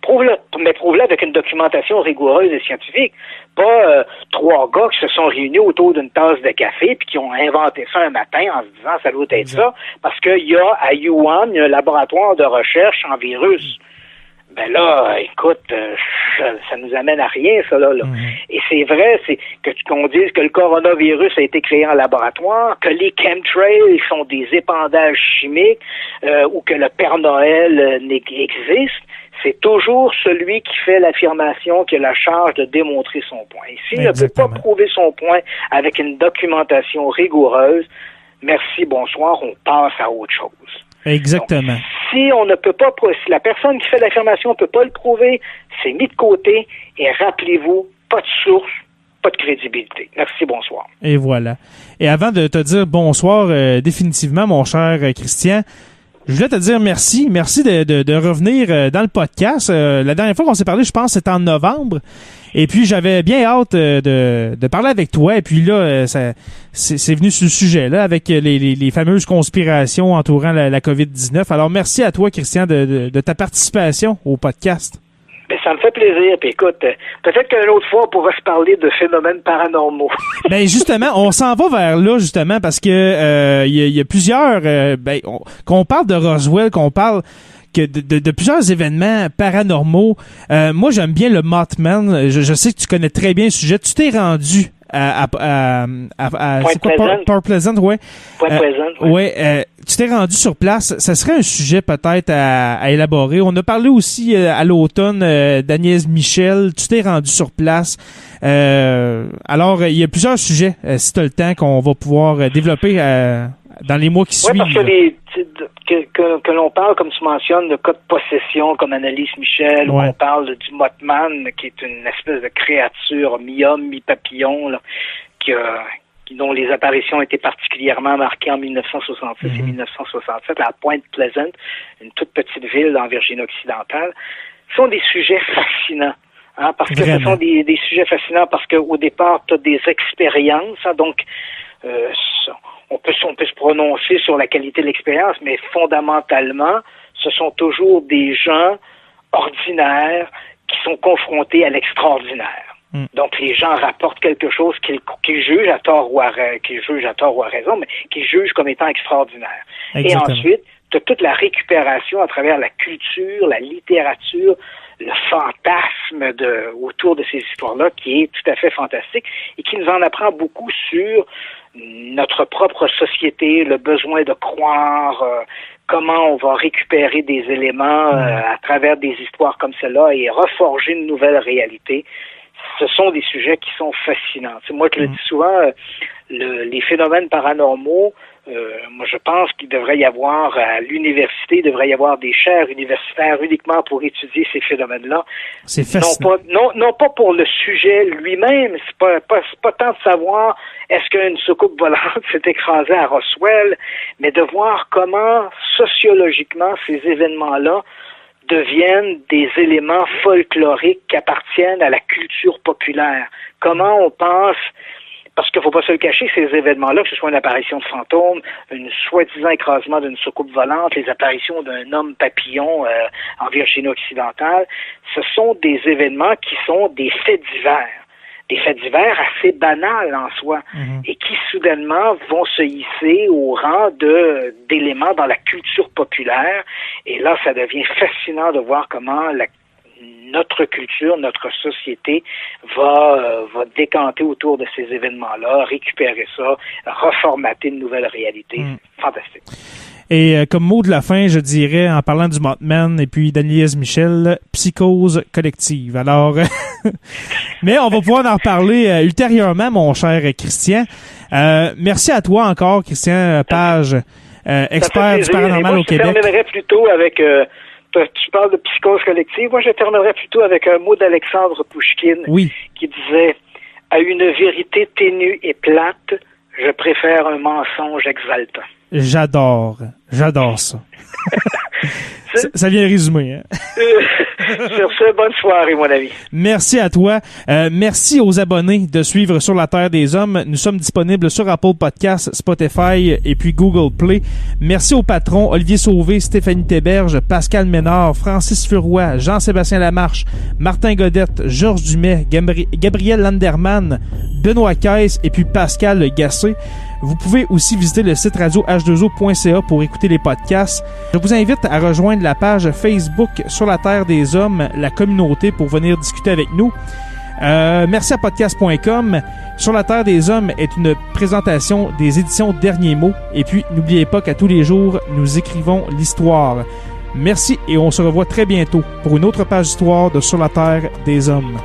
Prouve-le, mais prouve-le avec une documentation rigoureuse et scientifique. Pas 3 gars qui se sont réunis autour d'une tasse de café puis qui ont inventé ça un matin en se disant ça doit être ça, parce qu'il y a à Wuhan, il y a un laboratoire de recherche en virus. Ben là, écoute, ça nous amène à rien, ça, là. Et c'est vrai, qu'on dise que le coronavirus a été créé en laboratoire, que les chemtrails sont des épandages chimiques, ou que le Père Noël existe. C'est toujours celui qui fait l'affirmation qui a la charge de démontrer son point. Et s'il ne peut pas prouver son point avec une documentation rigoureuse, merci, bonsoir, on passe à autre chose. Exactement. Donc, si la personne qui fait l'affirmation ne peut pas le prouver, c'est mis de côté et rappelez-vous, pas de source, pas de crédibilité. Merci, bonsoir. Et voilà. Et avant de te dire bonsoir, définitivement, mon cher Christian, je voulais te dire merci. Merci de revenir dans le podcast. La dernière fois qu'on s'est parlé, je pense, c'était en novembre. Et puis, j'avais bien hâte de parler avec toi. Et puis là, c'est venu sur le sujet, là, avec les fameuses conspirations entourant la COVID-19. Alors, merci à toi, Christian, de ta participation au podcast. Ben, ça me fait plaisir. Puis écoute, peut-être qu'une autre fois, on pourra se parler de phénomènes paranormaux. Ben justement, on s'en va vers là, justement, parce que il y a plusieurs... qu'on parle de Roswell, qu'on parle de plusieurs événements paranormaux. Moi, j'aime bien le Mothman. Je sais que tu connais très bien le sujet. Tu t'es rendu à Point Pleasant, ouais. Point Pleasant, ouais. Tu t'es rendu sur place. Ça serait un sujet peut-être à élaborer. On a parlé aussi à l'automne d'Agnès Michel. Tu t'es rendu sur place. Alors, il y a plusieurs sujets, si tu as le temps, qu'on va pouvoir développer dans les mois qui suivent. Oui, parce que l'on parle, comme tu mentionnes, de cas de possession comme Annalise Michel, où on parle du Mothman, qui est une espèce de créature mi-homme, mi-papillon, là, dont les apparitions étaient particulièrement marquées en 1966 et 1967 à Point Pleasant, une toute petite ville en Virginie occidentale. Ce sont des sujets fascinants. Hein, parce que ce sont des sujets fascinants parce qu'au départ, tu as des expériences. Hein, donc, on peut se prononcer sur la qualité de l'expérience, mais fondamentalement, ce sont toujours des gens ordinaires qui sont confrontés à l'extraordinaire. Donc, les gens rapportent quelque chose qu'ils jugent à tort ou à raison, mais qu'ils jugent comme étant extraordinaire. Exactement. Et ensuite, tu as toute la récupération à travers la culture, la littérature, le fantasme autour de ces histoires-là qui est tout à fait fantastique et qui nous en apprend beaucoup sur notre propre société, le besoin de croire, comment on va récupérer des éléments à travers des histoires comme celle-là et reforger une nouvelle réalité. Ce sont des sujets qui sont fascinants. C'est moi qui le dis souvent, les phénomènes paranormaux, moi je pense qu'il devrait y avoir à l'université, il devrait y avoir des chaires universitaires uniquement pour étudier ces phénomènes-là. C'est fascinant. Non pas pour le sujet lui-même, c'est pas tant de savoir est-ce qu'une soucoupe volante s'est écrasée à Roswell, mais de voir comment sociologiquement ces événements-là deviennent des éléments folkloriques qui appartiennent à la culture populaire. Comment on pense, parce qu'il ne faut pas se le cacher, ces événements-là, que ce soit une apparition de fantôme, une soi-disant écrasement d'une soucoupe volante, les apparitions d'un homme papillon en Virginie occidentale, ce sont des événements qui sont des faits divers. faits divers assez banals en soi et qui soudainement vont se hisser au rang d'éléments dans la culture populaire. Et là, ça devient fascinant de voir comment notre culture, notre société va décanter autour de ces événements-là, récupérer ça, reformater une nouvelle réalité. Fantastique. Et comme mot de la fin, je dirais, en parlant du Mothman et puis d'Agnès Michel, psychose collective. Alors, mais on va pouvoir en reparler ultérieurement, mon cher Christian. Merci à toi encore, Christian Page, expert du paranormal au Québec. Je terminerai plutôt avec... tu parles de psychose collective. Moi, je terminerai plutôt avec un mot d'Alexandre Pouchkine qui disait « À une vérité ténue et plate, je préfère un mensonge exaltant. » J'adore ça. Ça vient résumer. Hein? Sur ce, bonne soirée, mon ami. Merci à toi. Merci aux abonnés de suivre Sur la Terre des Hommes. Nous sommes disponibles sur Apple Podcasts, Spotify et puis Google Play. Merci aux patrons Olivier Sauvé, Stéphanie Théberge, Pascal Ménard, Francis Furoy, Jean-Sébastien Lamarche, Martin Godette, Georges Dumais, Gabriel Landerman, Benoît Caisse et puis Pascal Gassé. Vous pouvez aussi visiter le site radio-h2o.ca pour écouter les podcasts. Je vous invite à rejoindre la page Facebook Sur la Terre des Hommes, la communauté, pour venir discuter avec nous. Merci à podcast.com. Sur la Terre des Hommes est une présentation des éditions Derniers Mots. Et puis, n'oubliez pas qu'à tous les jours, nous écrivons l'histoire. Merci et on se revoit très bientôt pour une autre page d'histoire de Sur la Terre des Hommes.